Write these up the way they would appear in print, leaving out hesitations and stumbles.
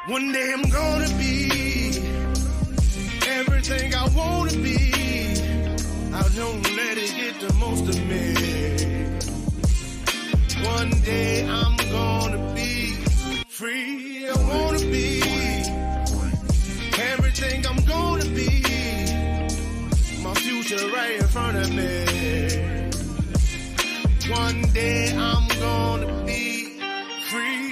One day I'm gonna be everything I wanna be. I don't let it get the most of me. One day I'm gonna be free. I wanna be everything I'm gonna be. My future right in front of me. One day I'm gonna be free.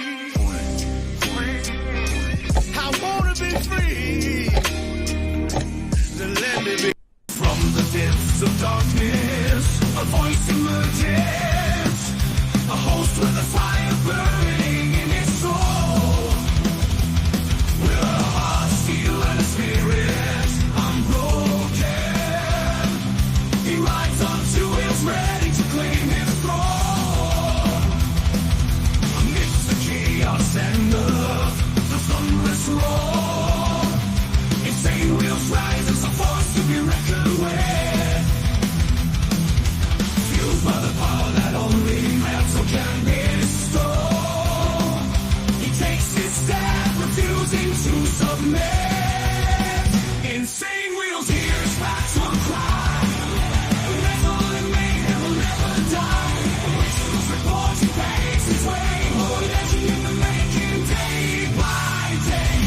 I wanna be free. Then let me be. From the depths of darkness, a voice emerges. A host with a fire burning in its soul. With a heart, steel, and a spirit unbroken. He rides on two wheels, ready to claim his throne. Amidst the chaos and the thunderous roar, insane wheels rise as a force to be reckoned with. Fueled by the power that only metal can bestow. He takes his stand, refusing to submit. Insane wheels hear his battle cry. Metal and mayhem will never die. Whistles report he pays his way. More legend in the making, day by day.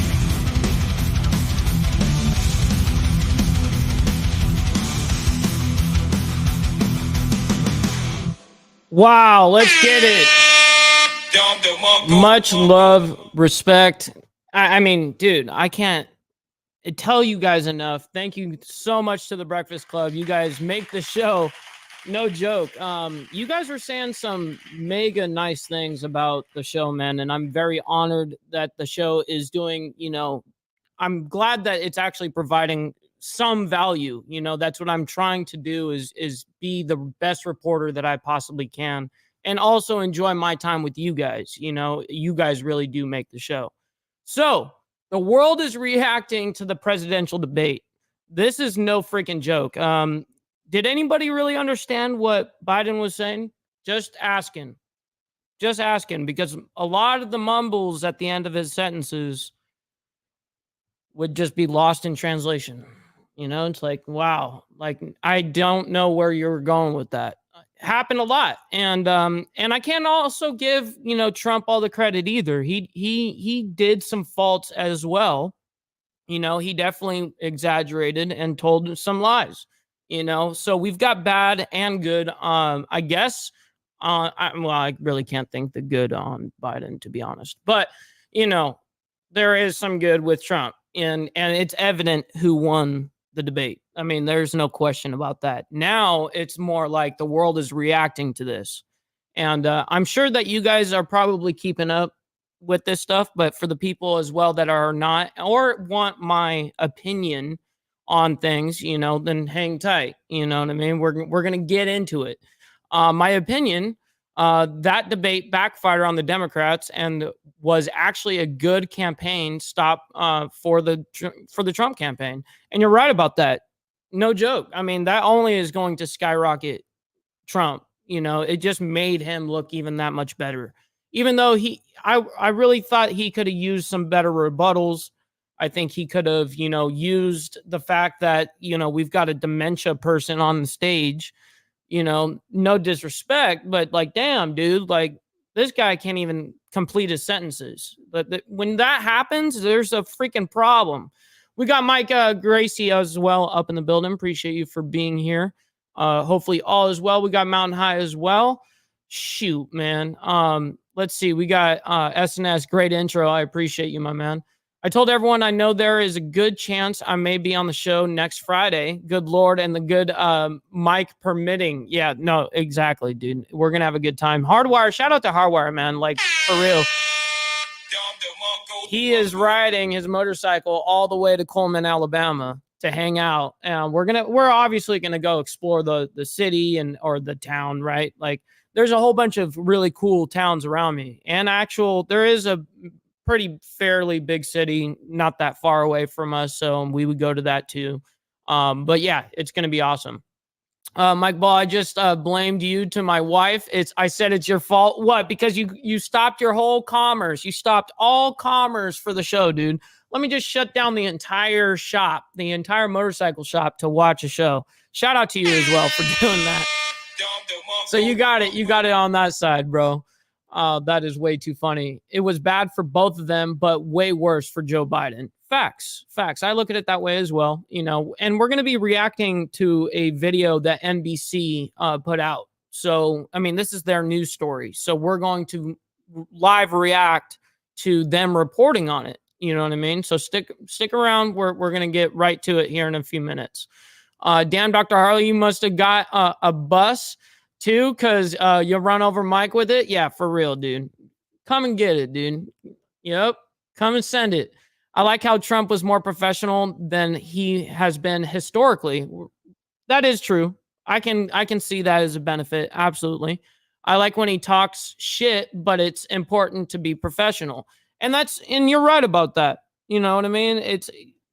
Wow, let's get it. Much love, respect. I mean, dude, I can't tell you guys enough. Thank you so much to the Breakfast Club. You guys make the show. No joke. You guys are saying some mega nice things about the show, man, and I'm very honored that the show is doing, I'm glad that it's actually providing some value. That's what I'm trying to do is be the best reporter that I possibly can and also enjoy my time with you guys. You guys really do make the show. So the world is reacting to the presidential debate. This is no freaking joke. Did anybody really understand what Biden was saying? Just asking, because a lot of the mumbles at the end of his sentences would just be lost in translation. It's like, wow, like, I don't know where you're going with that. Happened a lot. And I can't also give, Trump all the credit either. He did some faults as well. He definitely exaggerated and told some lies, so we've got bad and good. I guess, I really can't think the good on Biden, to be honest, but, there is some good with Trump and it's evident who won the debate. I mean, there's no question about that. Now it's more like the world is reacting to this. And I'm sure that you guys are probably keeping up with this stuff, but for the people as well that are not or want my opinion on things, then hang tight. You know what I mean? We're going to get into it. My opinion, that debate backfired on the Democrats and was actually a good campaign stop for the Trump campaign. And you're right about that. No joke. I mean, that only is going to skyrocket Trump. It just made him look even that much better. Even though I really thought he could have used some better rebuttals. I think he could have, used the fact that, we've got a dementia person on the stage. No disrespect, but like, damn, dude, like this guy can't even complete his sentences. But when that happens, there's a freaking problem. We got Mike Gracie as well up in the building. Appreciate you for being here. Hopefully all is well. We got Mountain High as well. Shoot, man. Let's see. We got SNS. Great intro. I appreciate you, my man. I told everyone I know there is a good chance I may be on the show next Friday. Good Lord and the good mic permitting. Yeah, no, exactly, dude. We're going to have a good time. Hardwire. Shout out to Hardwire, man. Like, for real. He is riding his motorcycle all the way to Coleman, Alabama to hang out. And we're obviously going to go explore the city or the town, right? Like, there's a whole bunch of really cool towns around me. And there is a pretty fairly big city not that far away from us, so we would go to that too. But yeah, it's going to be awesome. Mike Ball, I just blamed you to my wife. I said it's your fault. What? Because you stopped your whole commerce. You stopped all commerce for the show, dude. Let me just shut down the entire shop, the entire motorcycle shop to watch a show. Shout out to you as well for doing that. So you got it. You got it on that side, bro. That is way too funny. It was bad for both of them, but way worse for Joe Biden. Facts. I look at it that way as well, and we're going to be reacting to a video that NBC put out. So, I mean, this is their news story. So we're going to live react to them reporting on it. You know what I mean? So stick around. We're going to get right to it here in a few minutes. Damn, Dr. Harley, you must have got a bus too, because you run over Mike with it. Yeah, for real, dude. Come and get it, dude. Yep. Come and send it. I like how Trump was more professional than he has been historically. That is true. I can see that as a benefit. Absolutely. I like when he talks shit, but it's important to be professional. And you're right about that. You know what I mean?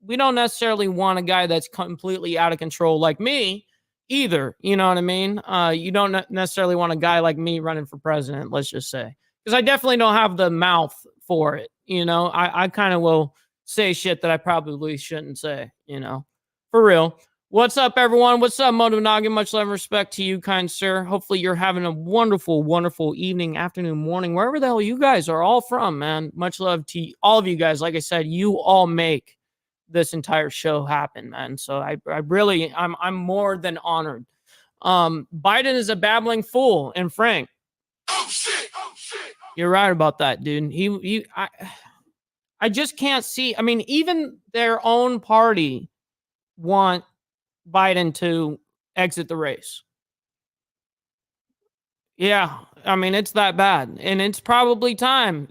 We don't necessarily want a guy that's completely out of control like me either. You know what I mean? You don't necessarily want a guy like me running for president, let's just say. Because I definitely don't have the mouth for it. I kind of will say shit that I probably shouldn't say, for real. What's up, everyone? What's up, Moto Noggin? Much love and respect to you, kind sir. Hopefully you're having a wonderful, wonderful evening, afternoon, morning, wherever the hell you guys are all from, man. Much love to all of you guys. Like I said, you all make this entire show happen, man. So I'm more than honored. Biden is a babbling fool, and Frank. Oh shit. You're right about that, dude. I just can't see. I mean, even their own party want Biden to exit the race. Yeah, I mean, it's that bad. And it's probably time,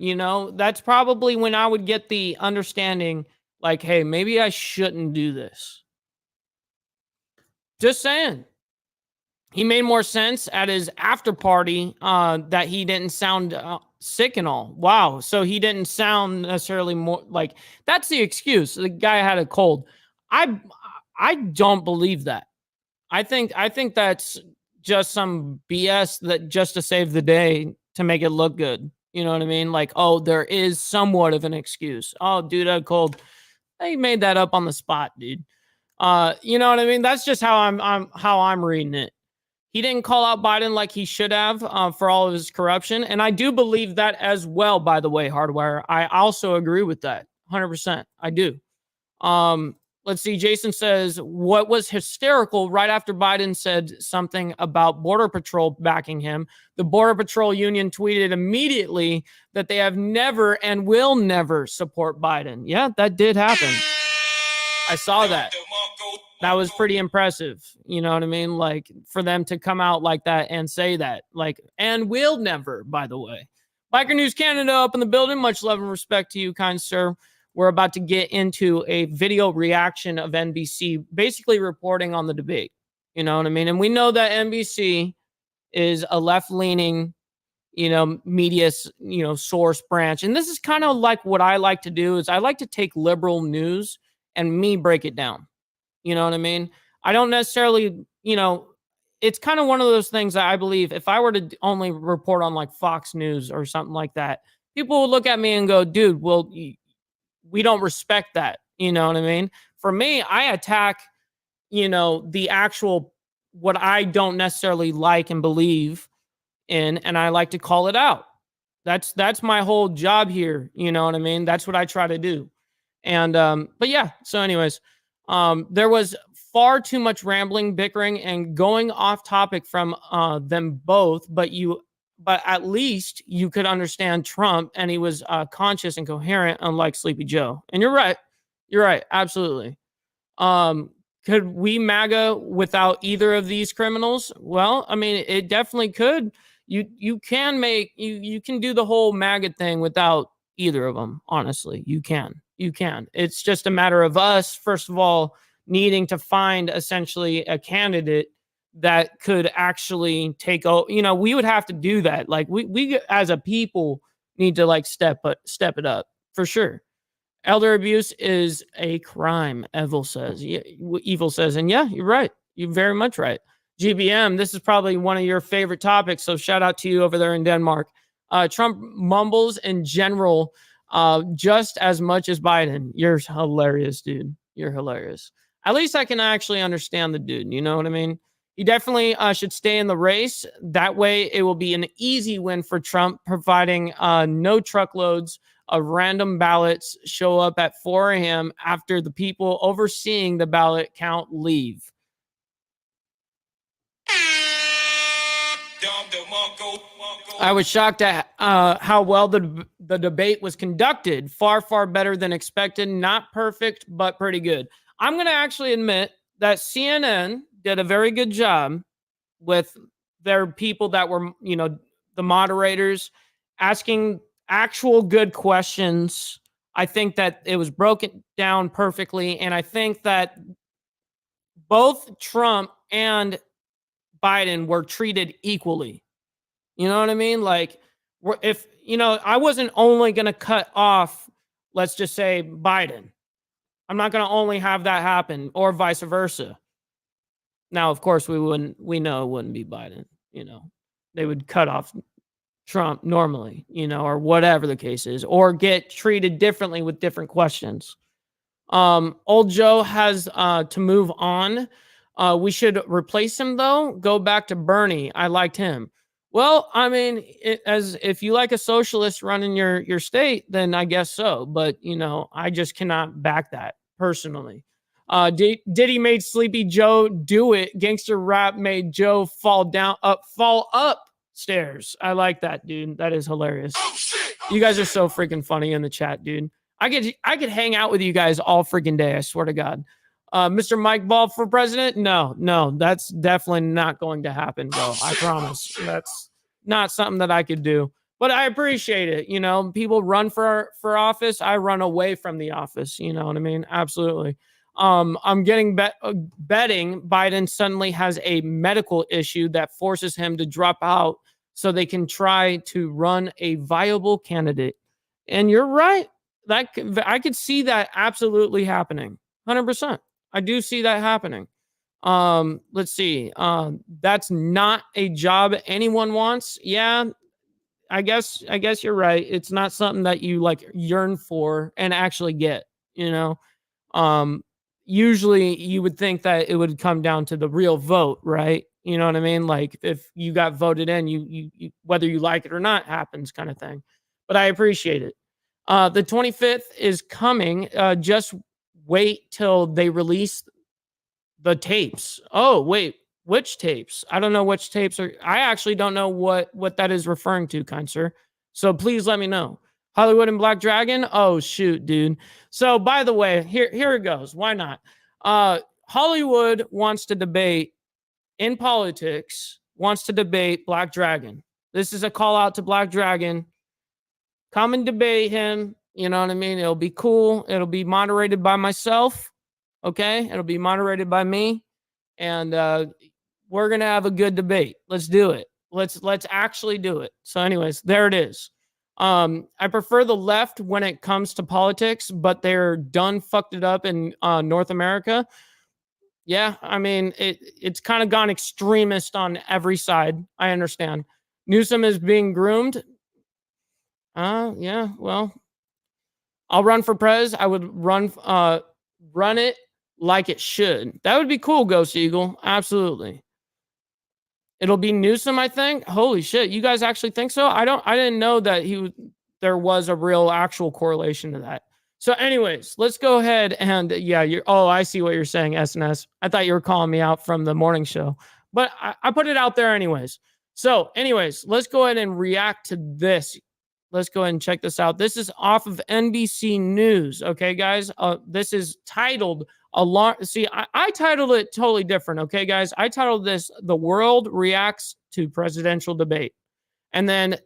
That's probably when I would get the understanding, like, hey, maybe I shouldn't do this. Just saying. He made more sense at his after party that he didn't sound sick and all. Wow. So he didn't sound necessarily more like that's the excuse. The guy had a cold. I don't believe that. I think that's just some BS that just to save the day to make it look good. You know what I mean? Like, oh, there is somewhat of an excuse. Oh, dude, I had a cold. He made that up on the spot, dude. You know what I mean? That's just how I'm reading it. He didn't call out Biden like he should have for all of his corruption. And I do believe that as well, by the way, Hardwire. I also agree with that. 100%. I do. Let's see. Jason says, what was hysterical right after Biden said something about Border Patrol backing him? The Border Patrol Union tweeted immediately that they have never and will never support Biden. Yeah, that did happen. I saw that. That was pretty impressive. You know what I mean? Like, for them to come out like that and say that, like, and will never, by the way. Biker News Canada up in the building. Much love and respect to you, kind sir. We're about to get into a video reaction of NBC basically reporting on the debate. You know what I mean? And we know that NBC is a left-leaning, media, source branch. And this is kind of like what I like to do is I like to take liberal news and me break it down. You know what I mean? I don't necessarily, it's kind of one of those things that I believe if I were to only report on like Fox News or something like that, people would look at me and go, dude, well, we don't respect that. You know what I mean? For me, I attack, the actual, what I don't necessarily like and believe in, and I like to call it out. That's my whole job here. You know what I mean? That's what I try to do. And, but yeah, so anyways, there was far too much rambling, bickering, and going off topic from them both, but at least you could understand Trump, and he was conscious and coherent, unlike Sleepy Joe. And you're right. You're right. Absolutely. Could we MAGA without either of these criminals? Well, I mean, it definitely could. You can do the whole MAGA thing without either of them. Honestly, you can. It's just a matter of us, first of all, needing to find essentially a candidate that could actually take over. We would have to do that. Like we as a people need to like step it up for sure. Elder abuse is a crime, Evil says. Yeah, Evil says, and yeah, you're right. You're very much right. GBM, this is probably one of your favorite topics. So shout out to you over there in Denmark. Trump mumbles in general just as much as Biden. You're hilarious, dude. You're hilarious. At least I can actually understand the dude. You know what I mean? He definitely should stay in the race. That way, it will be an easy win for Trump, providing no truckloads of random ballots show up at 4 a.m. after the people overseeing the ballot count leave. I was shocked at how well the debate was conducted. Far, far better than expected. Not perfect, but pretty good. I'm going to actually admit that CNN did a very good job with their people that were, the moderators asking actual good questions. I think that it was broken down perfectly. And I think that both Trump and Biden were treated equally. You know what I mean? Like, if, I wasn't only going to cut off, let's just say, Biden. I'm not going to only have that happen, or vice versa. Now, of course, we know it wouldn't be Biden. They would cut off Trump normally, or whatever the case is, or get treated differently with different questions. Old Joe has to move on. We should replace him, though. Go back to Bernie. I liked him. Well, I mean, if you like a socialist running your state, then I guess so. But, I just cannot back that personally. Diddy made Sleepy Joe do it. Gangster rap made Joe fall upstairs. I like that, dude. That is hilarious. You guys are so freaking funny in the chat, dude. I could hang out with you guys all freaking day. I swear to God. Mr. Mike Ball for president? No, that's definitely not going to happen, bro. I promise. That's not something that I could do. But I appreciate it. People run for office. I run away from the office. You know what I mean? Absolutely. I'm getting betting Biden suddenly has a medical issue that forces him to drop out so they can try to run a viable candidate. And you're right. I could see that absolutely happening. 100%. I do see that happening. Let's see. That's not a job anyone wants. Yeah, I guess you're right. It's not something that you yearn for and actually get, usually you would think that it would come down to the real vote, right? You know what I mean? Like if you got voted in, you whether you like it or not happens kind of thing. But I appreciate it. The 25th is coming. Just wait till they release the tapes. Oh, wait, which tapes? I don't know which tapes are. I actually don't know what that is referring to, kind sir. So please let me know. Hollywood and Black Dragon? Oh, shoot, dude. So by the way, here it goes. Why not? Hollywood wants to debate in politics, wants to debate Black Dragon. This is a call out to Black Dragon. Come and debate him. You know what I mean? It'll be cool. It'll be moderated by myself. Okay? It'll be moderated by me. And we're going to have a good debate. Let's do it. Let's actually do it. So anyways, there it is. I prefer the left when it comes to politics, but they're done fucked it up in North America. Yeah, I mean, it's kind of gone extremist on every side. I understand. Newsom is being groomed. Yeah, well, I'll run for prez. I would run it like it should. That would be cool, Ghost Eagle. Absolutely. It'll be Newsom, I think. Holy shit. You guys actually think so? I didn't know that there was a real actual correlation to that. So anyways, let's go ahead and I see what you're saying, SNS. I thought you were calling me out from the morning show, but I put it out there anyways. So anyways, let's go ahead and react to this. Let's go ahead and check this out. This is off of NBC News. Okay, guys. This is titled Alarm. See, I titled it totally different. Okay, guys. I titled this "The World Reacts to Presidential Debate," and then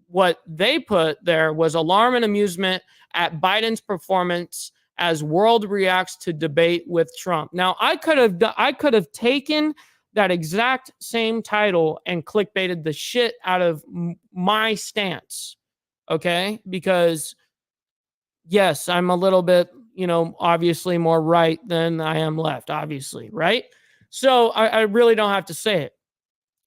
what they put there was alarm and amusement at Biden's performance as world reacts to debate with Trump. Now, I could have taken that exact same title and clickbaited the shit out of my stance. Okay, because yes, I'm a little bit, obviously more right than I am left, obviously, right? So I really don't have to say it.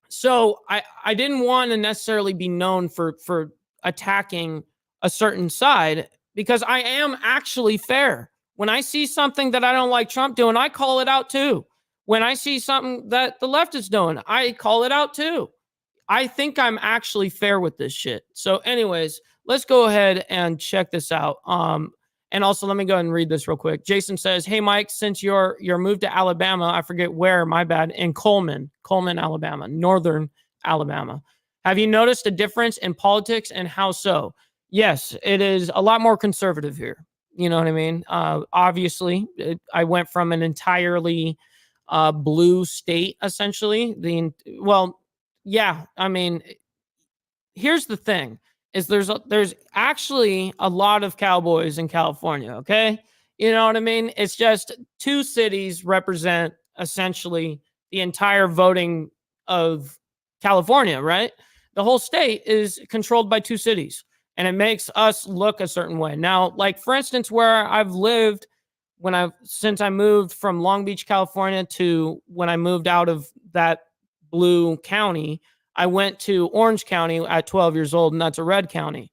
So I didn't want to necessarily be known for attacking a certain side, because I am actually fair. When I see something that I don't like Trump doing, I call it out too. When I see something that the left is doing, I call it out too. I think I'm actually fair with this shit. So anyways, let's go ahead and check this out. And also let me go ahead and read this real quick. Jason says, "Hey Mike, since your move to Alabama, I forget where, my bad, in Coleman, Alabama, northern Alabama. Have you noticed a difference in politics, and how so?" Yes, it is a lot more conservative here. You know what I mean? Obviously, I went from an entirely blue state, essentially. Yeah, I mean, here's the thing: is there's actually a lot of cowboys in California. Okay, you know what I mean? It's just two cities represent essentially the entire voting of California, right? The whole state is controlled by two cities, and it makes us look a certain way. Now, like for instance, where I've lived since I moved from Long Beach, California, to when I moved out of that blue county, I went to Orange County at 12 years old, and that's a red county.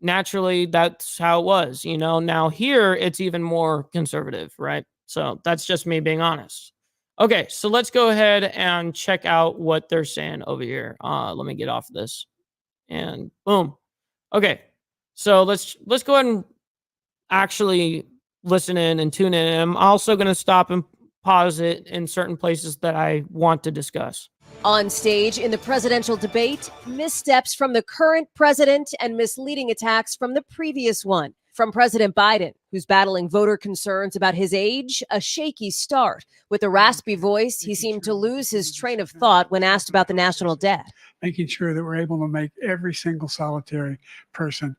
Naturally, that's how it was. Now here it's even more conservative, right? So that's just me being honest. Okay, so let's go ahead and check out what they're saying over here. Let me get off of this, and boom. Okay, so let's go ahead and actually listen in and tune in. I'm also going to stop and pause it in certain places that I want to discuss. On stage in the presidential debate, missteps from the current president and misleading attacks from the previous one. From President Biden, who's battling voter concerns about his age, a shaky start. With a raspy voice, he seemed to lose his train of thought when asked about the national debt. Making sure that we're able to make every single solitary person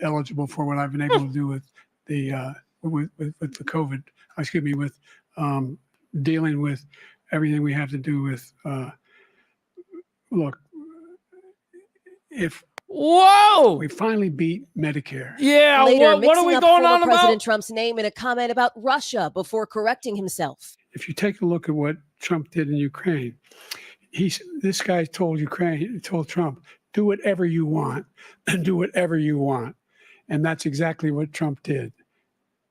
eligible for what I've been able to do with the with the COVID. With dealing with everything we have to do with. Look, if we finally beat Medicare. Yeah, later, what are we going on about? President Trump's name in a comment about Russia before correcting himself. If you take a look at what Trump did in Ukraine, this guy told Trump, do whatever you want, and do whatever you want. And that's exactly what Trump did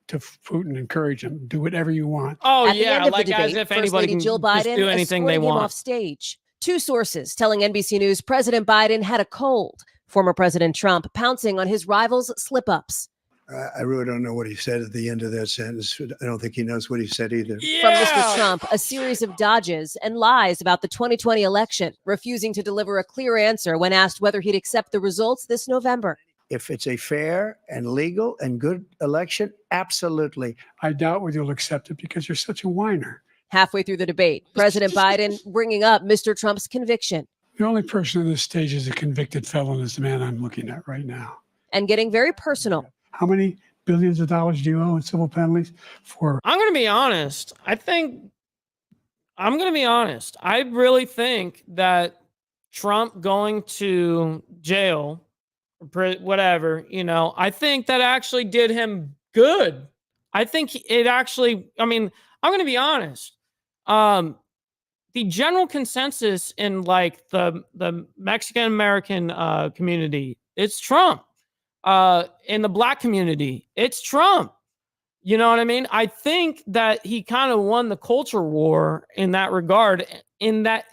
to Putin, encourage him, do whatever you want. Oh, at the end of the debate, as if anybody can Jill Biden just do anything they want. Him off stage. Two sources telling NBC News President Biden had a cold. Former President Trump pouncing on his rival's slip-ups. I really don't know what he said at the end of that sentence. I don't think he knows what he said either. Yeah. From Mr. Trump, a series of dodges and lies about the 2020 election, refusing to deliver a clear answer when asked whether he'd accept the results this November. If it's a fair and legal and good election, absolutely. I doubt whether you'll accept it because you're such a whiner. Halfway through the debate, President Biden bringing up Mr. Trump's conviction. The only person on this stage is a convicted felon is the man I'm looking at right now. And getting very personal. How many billions of dollars do you owe in civil penalties for? I'm going to be honest. I really think that Trump going to jail, whatever, I think that actually did him good. I think it actually, I'm going to be honest. The general consensus in like the Mexican American community, it's Trump. In the Black community, it's Trump. You know what I mean? I think that he kind of won the culture war in that regard, in that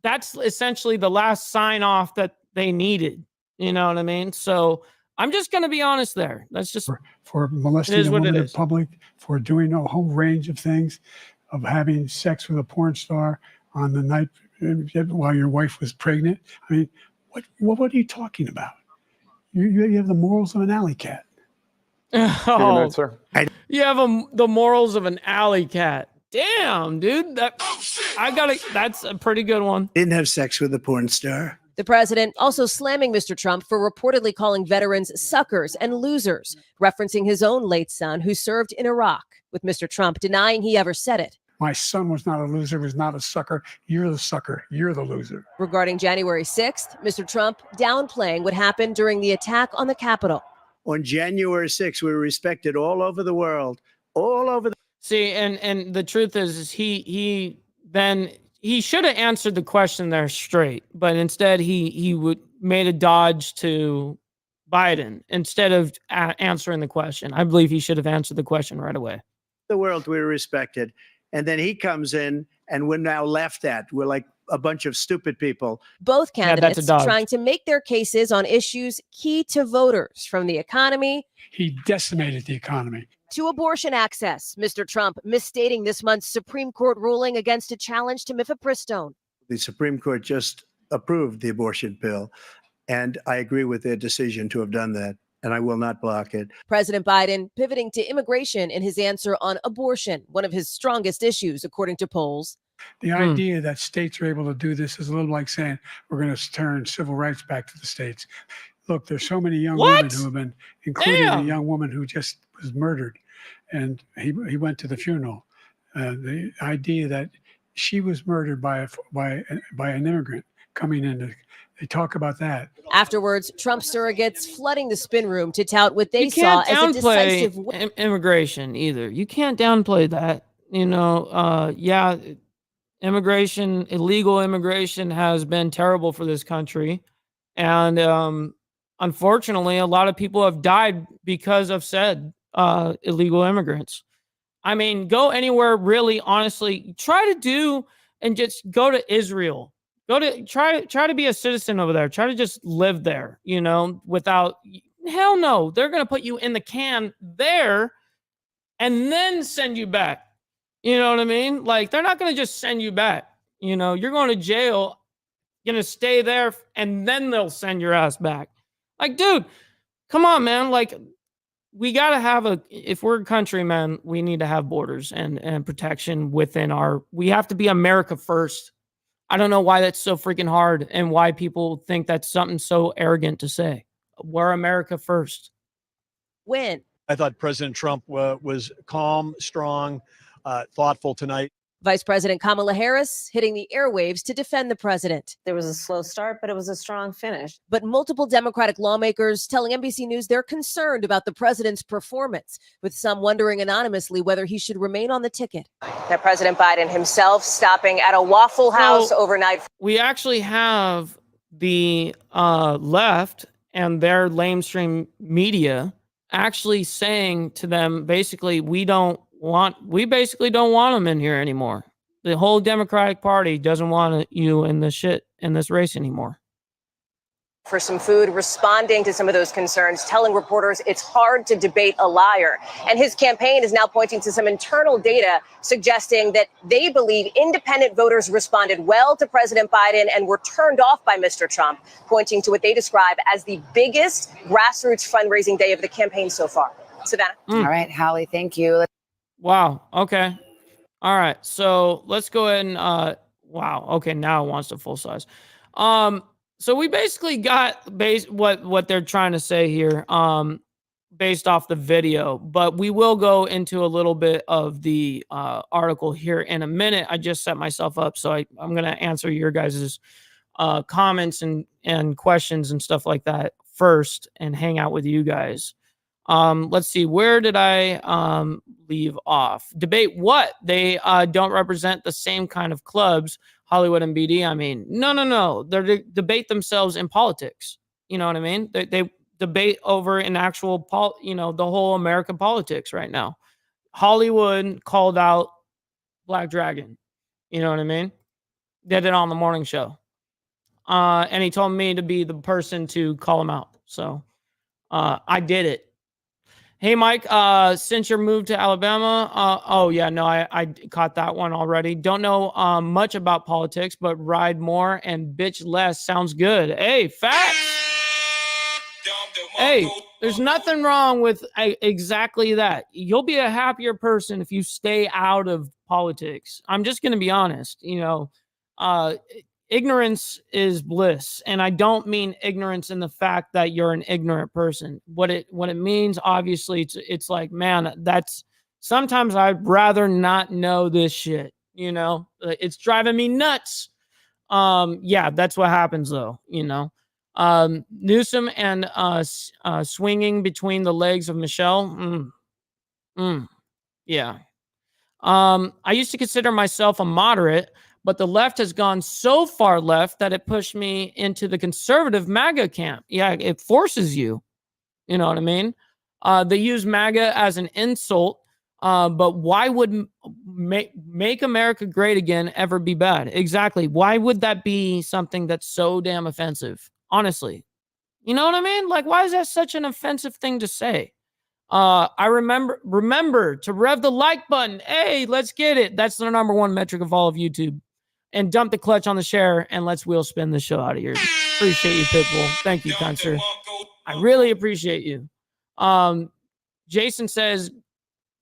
that's essentially the last sign off that they needed. You know what I mean? So I'm just going to be honest there. That's just for molesting a woman in public, for doing a whole range of things, of having sex with a porn star on the night while your wife was pregnant. What are you talking about? You have the morals of an alley cat. Oh, sir. You have the morals of an alley cat. Damn, dude. That's a pretty good one. Didn't have sex with a porn star. The president also slamming Mr. Trump for reportedly calling veterans suckers and losers, referencing his own late son who served in Iraq, with Mr. Trump denying he ever said it. My son was not a loser, was not a sucker. You're the sucker. You're the loser. Regarding January 6th, Mr. Trump downplaying what happened during the attack on the Capitol. On January 6th, we were respected all over the world, all over the See, and the truth is he should have answered the question there straight, but instead he would made a dodge to Biden instead of answering the question. I believe he should have answered the question right away. The world, we're respected. And then he comes in and we're now laughed at. We're like a bunch of stupid people. Both candidates dodge. trying to make their cases on issues key to voters, from the economy. He decimated the economy. To abortion access. Mr. Trump misstating this month's Supreme Court ruling against a challenge to mifepristone. The Supreme Court just approved the abortion bill, and I agree with their decision to have done that, and I will not block it. President Biden pivoting to immigration in his answer on abortion, one of his strongest issues, according to polls. The idea that states are able to do this is a little like saying we're going to turn civil rights back to the states. Look, there's so many young women who have been, including a young woman who just was murdered, and he went to the funeral. The idea that she was murdered by an immigrant coming in, they talk about that. Afterwards, Trump surrogates flooding the spin room to tout what they saw as a decisive immigration either. You can't downplay that. Illegal immigration has been terrible for this country. And unfortunately, a lot of people have died because of said illegal immigrants. I mean, go anywhere, really, honestly, try to do and just go to Israel. Try to be a citizen over there. Try to just live there, without, hell no. They're going to put you in the can there and then send you back. You know what I mean? Like, they're not going to just send you back. You're going to jail, going to stay there, and then they'll send your ass back. Like, dude, come on, man. Like, we got to have if we're a country, man, we need to have borders and protection within we have to be America first. I don't know why that's so freaking hard and why people think that's something so arrogant to say. We're America first. Win. I thought President Trump was calm, strong, thoughtful tonight. Vice President Kamala Harris hitting the airwaves to defend the president. There was a slow start, but it was a strong finish. But multiple Democratic lawmakers telling NBC News they're concerned about the president's performance, with some wondering anonymously whether he should remain on the ticket. Now, President Biden himself stopping at a Waffle House overnight. We actually have the left and their lamestream media actually saying to them, basically, we basically don't want them in here anymore. The whole Democratic Party doesn't want you in this race anymore. For some food, responding to some of those concerns, telling reporters it's hard to debate a liar. And his campaign is now pointing to some internal data suggesting that they believe independent voters responded well to President Biden and were turned off by Mr. Trump, pointing to what they describe as the biggest grassroots fundraising day of the campaign so far. Savannah. All right, Holly, thank you. Wow. Okay. All right. So let's go ahead and wow. Okay. Now it wants to full size. So we basically got what they're trying to say here based off the video, but we will go into a little bit of the article here in a minute. I just set myself up, so I'm going to answer your guys' comments and questions and stuff like that first and hang out with you guys. Let's see, where did I leave off? Debate what? They don't represent the same kind of clubs, Hollywood and BD. I mean, no. They debate themselves in politics. You know what I mean? They debate over in actual, the whole American politics right now. Hollywood called out Black Dragon. You know what I mean? Did it on the morning show. And he told me to be the person to call him out. So I did it. Hey, Mike, since your move to Alabama, I caught that one already. Don't know much about politics, but ride more and bitch less sounds good. Hey, facts. Hey, there's nothing wrong with exactly that. You'll be a happier person if you stay out of politics. I'm just going to be honest. Ignorance is bliss, and I don't mean ignorance in the fact that you're an ignorant person. What it means, obviously, it's like, man, that's sometimes I'd rather not know this shit. It's driving me nuts. Yeah, that's what happens though. Newsom and swinging between the legs of Michelle. Yeah. I used to consider myself a moderate, but the left has gone so far left that it pushed me into the conservative MAGA camp. Yeah, it forces you. You know what I mean? They use MAGA as an insult, but why would make America great again ever be bad? Exactly. Why would that be something that's so damn offensive? Honestly. You know what I mean? Like, why is that such an offensive thing to say? I remember to rev the like button. Hey, let's get it. That's the number one metric of all of YouTube. And dump the clutch on the share, and let's wheel spin the show out of here. Appreciate you, Pitbull. Thank you, kind sir. I really appreciate you. Jason says,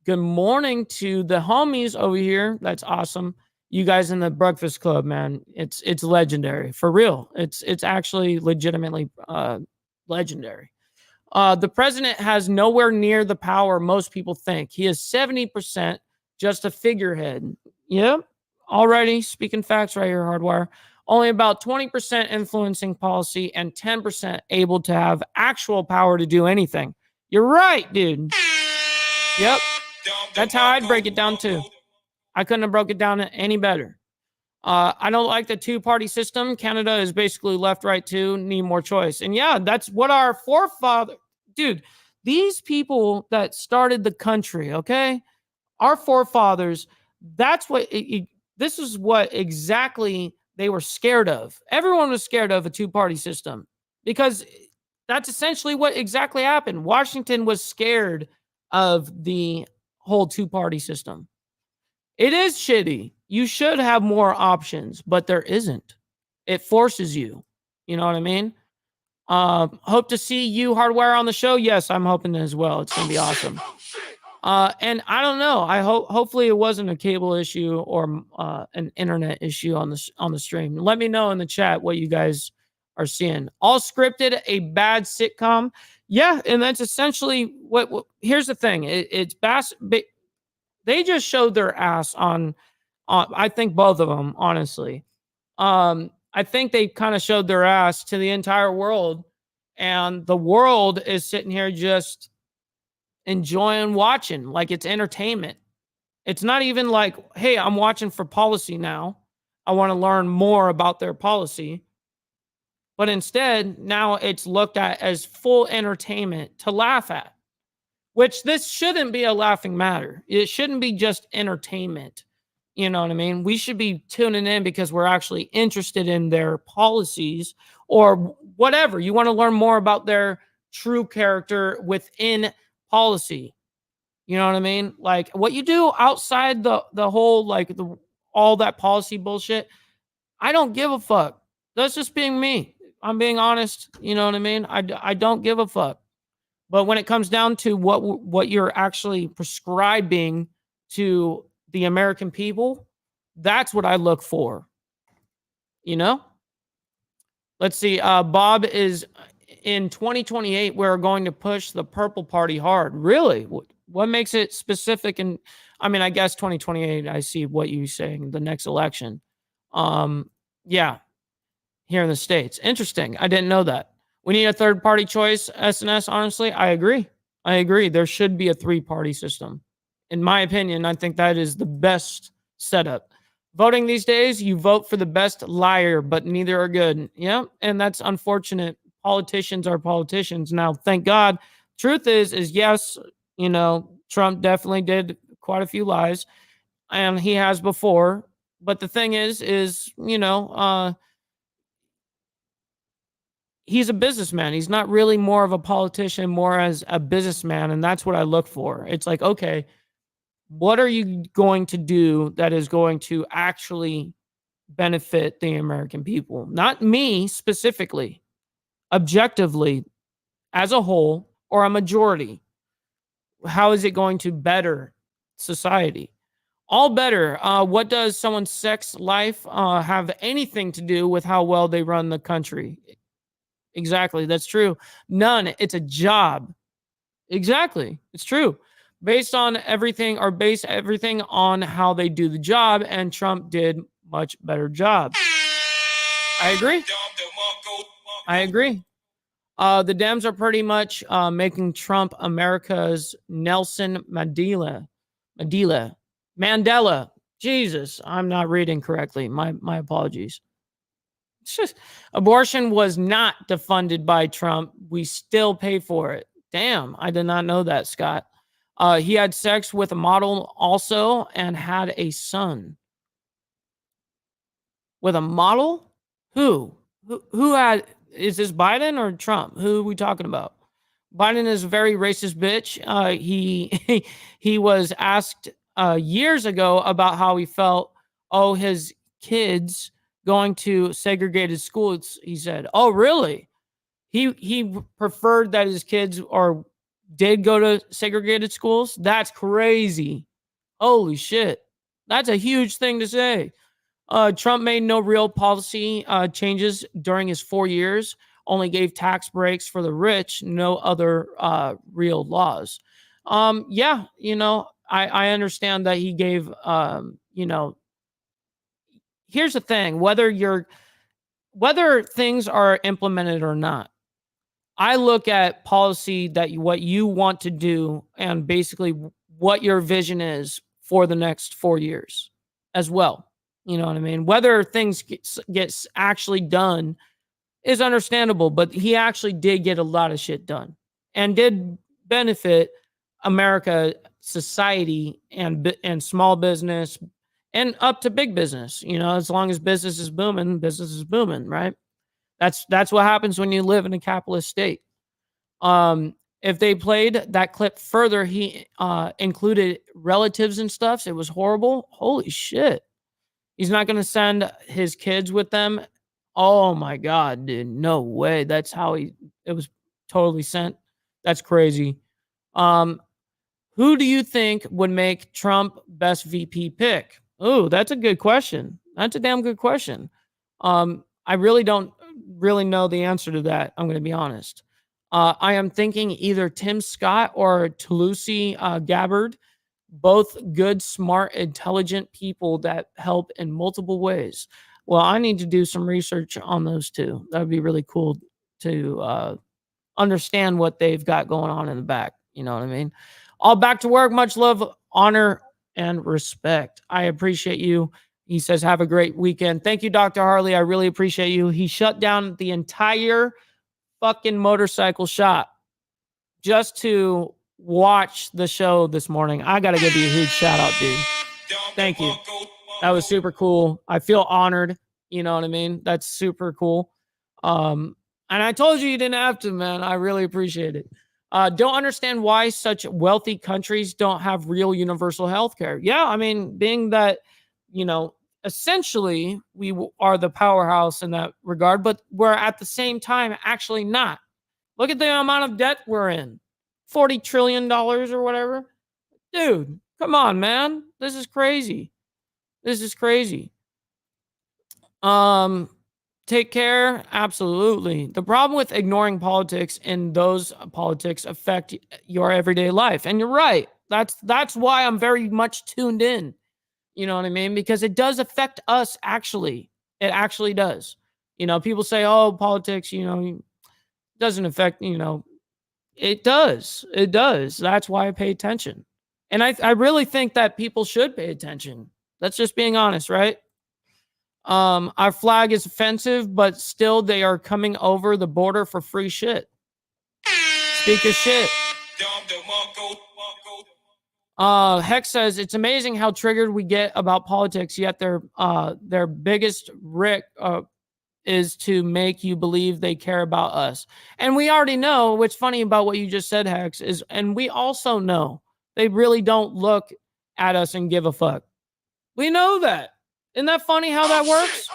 good morning to the homies over here. That's awesome. You guys in the Breakfast Club, man. It's legendary. For real. It's actually legitimately legendary. The president has nowhere near the power most people think. He is 70% just a figurehead. Yep. Already speaking facts right here, Hardwire. Only about 20% influencing policy and 10% able to have actual power to do anything. You're right, dude. Yep. That's how I'd break it down too. I couldn't have broke it down any better. I don't like the two-party system. Canada is basically left, right, too. Need more choice. And yeah, that's what our forefathers, dude, these people that started the country, okay? Our forefathers, that's what, this is what exactly they were scared of. Everyone was scared of a two-party system because that's essentially what exactly happened. Washington was scared of the whole two-party system. It is shitty. You should have more options, but there isn't. It forces you. You know what I mean? Hope to see you, Hardwire, on the show. Yes, I'm hoping as well. It's going to be awesome. And I don't know. I hopefully it wasn't a cable issue or an internet issue on the stream. Let me know in the chat what you guys are seeing. All scripted, a bad sitcom. Yeah, and that's essentially what here's the thing. They just showed their ass on I think both of them, honestly. I think they kind of showed their ass to the entire world, and the world is sitting here just enjoying watching like it's entertainment. It's not even like, hey, I'm watching for policy now. I want to learn more about their policy. But instead, now it's looked at as full entertainment to laugh at, which this shouldn't be a laughing matter. It shouldn't be just entertainment. You know what I mean? We should be tuning in because we're actually interested in their policies or whatever. You want to learn more about their true character within policy. You know what I mean? Like what you do outside the whole, like all that policy bullshit. I don't give a fuck. That's just being me. I'm being honest. You know what I mean? I don't give a fuck. But when it comes down to what you're actually prescribing to the American people, that's what I look for. You know? Let's see. Bob is in 2028. We're going to push the purple party hard. Really? What makes it specific? And I mean, I guess 2028. I see what you're saying. The next election. Yeah. Here in the States. Interesting. I didn't know that. We need a third party choice, SNS. Honestly, I agree. There should be a 3-party system. In my opinion, I think that is the best setup. Voting these days, you vote for the best liar, but neither are good. Yeah, and that's unfortunate. Politicians are politicians. Now, thank God. Truth is yes, you know, Trump definitely did quite a few lies, and he has before. But the thing is, you know, he's a businessman. He's not really more of a politician, more as a businessman. And that's what I look for. It's like, okay, what are you going to do that is going to actually benefit the American people? Not me specifically, objectively, as a whole or a majority. How is it going to better society? All better. What does someone's sex life have anything to do with how well they run the country? Exactly. That's true. None. It's a job. Exactly. It's true. Based everything on how they do the job, and Trump did much better job. I agree. The Dems are pretty much making Trump America's Nelson Mandela. Mandela. Jesus, I'm not reading correctly. My apologies. It's just, abortion was not defunded by Trump. We still pay for it. Damn, I did not know that, Scott. He had sex with a model also and had a son. With a model? Who? Who had, is this Biden or Trump? Who are we talking about? Biden is a very racist bitch. He was asked years ago about how he felt. Oh, his kids going to segregated schools. He said, "Oh, really?" He preferred that his kids or did go to segregated schools. That's crazy. Holy shit. That's a huge thing to say. Trump made no real policy changes during his 4 years, only gave tax breaks for the rich, no other real laws. Yeah, I understand that he gave, here's the thing, whether things are implemented or not, I look at policy that what you want to do and basically what your vision is for the next 4 years as well. You know what I mean? Whether things gets actually done is understandable, but he actually did get a lot of shit done and did benefit America, society, and small business and up to big business. As long as business is booming, right? That's what happens when you live in a capitalist state. If they played that clip further, he included relatives and stuff. So it was horrible. Holy shit. He's not going to send his kids with them. Oh my God, dude. No way. That's how it was totally sent. That's crazy. Who do you think would make Trump best VP pick? Oh, that's a good question. That's a damn good question. I really don't really know the answer to that. I'm going to be honest. I am thinking either Tim Scott or Tulsi Gabbard. Both good, smart, intelligent people that help in multiple ways. Well, I need to do some research on those two. That would be really cool to understand what they've got going on in the back. You know what I mean? All back to work. Much love, honor, and respect. I appreciate you. He says, have a great weekend. Thank you, Dr. Harley. I really appreciate you. He shut down the entire fucking motorcycle shop just to watch the show this morning. I got to give you a huge shout out, dude. Thank you. That was super cool. I feel honored. You know what I mean? That's super cool. And I told you didn't have to, man. I really appreciate it. Don't understand why such wealthy countries don't have real universal health care. Yeah, I mean, being that, essentially we are the powerhouse in that regard, but we're at the same time actually not. Look at the amount of debt we're in. $40 trillion or whatever. Dude, come on, man. This is crazy. Take care. Absolutely. The problem with ignoring politics and those politics affect your everyday life. And you're right. That's why I'm very much tuned in. You know what I mean? Because it does affect us, actually. It actually does. People say, oh, politics, doesn't affect, it does. It does. That's why I pay attention. And I really think that people should pay attention. That's just being honest, right? Our flag is offensive, but still they are coming over the border for free shit. Speak your shit. Hex says it's amazing how triggered we get about politics, yet their biggest rick is to make you believe they care about us. And we already know what's funny about what you just said, Hex, and we also know they really don't look at us and give a fuck. We know that. Isn't that funny how that works?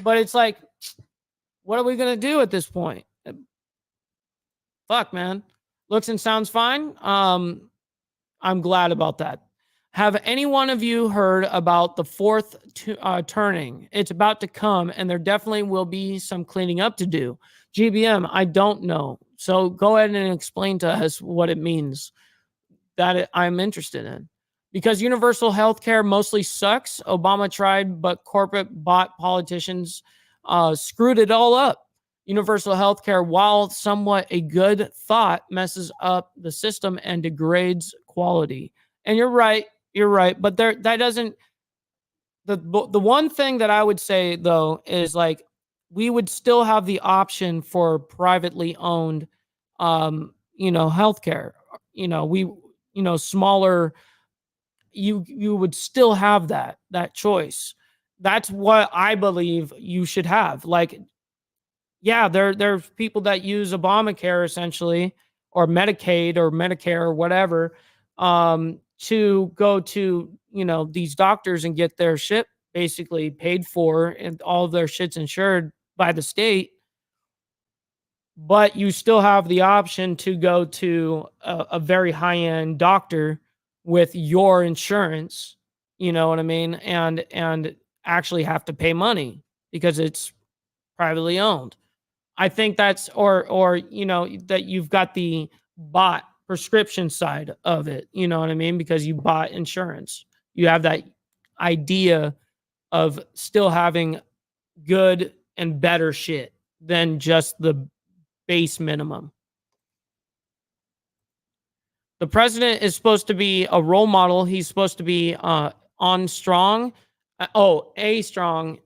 But it's like, what are we going to do at this point? Fuck, man. Looks and sounds fine. I'm glad about that. Have any one of you heard about the fourth turning? It's about to come, and there definitely will be some cleaning up to do. GBM, I don't know. So go ahead and explain to us what it means that I'm interested in. Because universal health care mostly sucks. Obama tried, but corporate bought politicians screwed it all up. Universal health care, while somewhat a good thought, messes up the system and degrades quality. And you're right. You're right. But that doesn't, the one thing that I would say though is like we would still have the option for privately owned healthcare. Smaller, you would still have that choice. That's what I believe you should have. Like, yeah, there's people that use Obamacare essentially, or Medicaid or Medicare or whatever, to go to these doctors and get their shit basically paid for, and all of their shit's insured by the state. But you still have the option to go to a very high end doctor with your insurance. You know what I mean? And actually have to pay money because it's privately owned. I think that's or that you've got the bought prescription side of it, you know what I mean? Because you bought insurance. You have that idea of still having good and better shit than just the base minimum. The president is supposed to be a role model. He's supposed to be a strong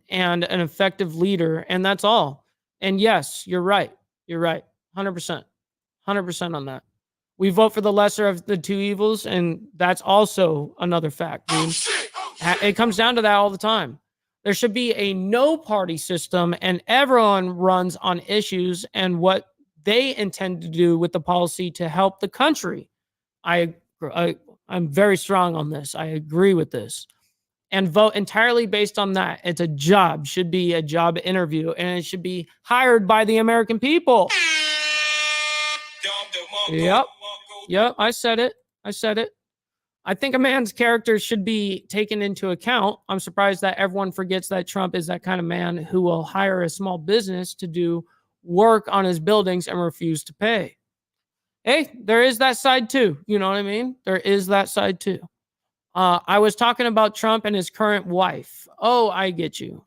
and an effective leader, and that's all. And yes, you're right. You're right. 100%. 100% on that. We vote for the lesser of the two evils, and that's also another fact, dude. It comes down to that all the time. There should be a no party system, and everyone runs on issues and what they intend to do with the policy to help the country. I'm very strong on this. I agree with this. And vote entirely based on that. It's a job, should be a job interview, and it should be hired by the American people. Yep, I said it. I think a man's character should be taken into account. I'm surprised that everyone forgets that Trump is that kind of man who will hire a small business to do work on his buildings and refuse to pay. Hey, there is that side too. You know what I mean? There is that side too. I was talking about Trump and his current wife. Oh, I get you.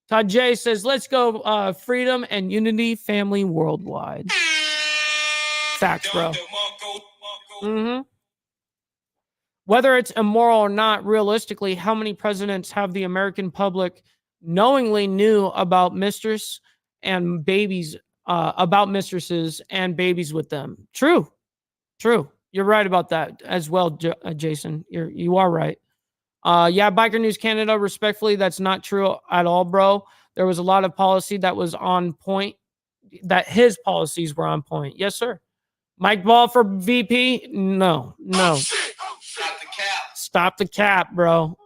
Todd J says, let's go freedom and unity, family worldwide. Facts, bro. Mm-hmm. Whether it's immoral or not, realistically, how many presidents have the American public knowingly knew about mistress and babies, about mistresses and babies with them? True. You're right about that as well, Jason. You are right. Yeah, Biker News Canada, respectfully, that's not true at all, bro. There was a lot of policy that was on point, that his policies were on point. Yes, sir. Mike Ball for VP? No. Stop the cap, bro.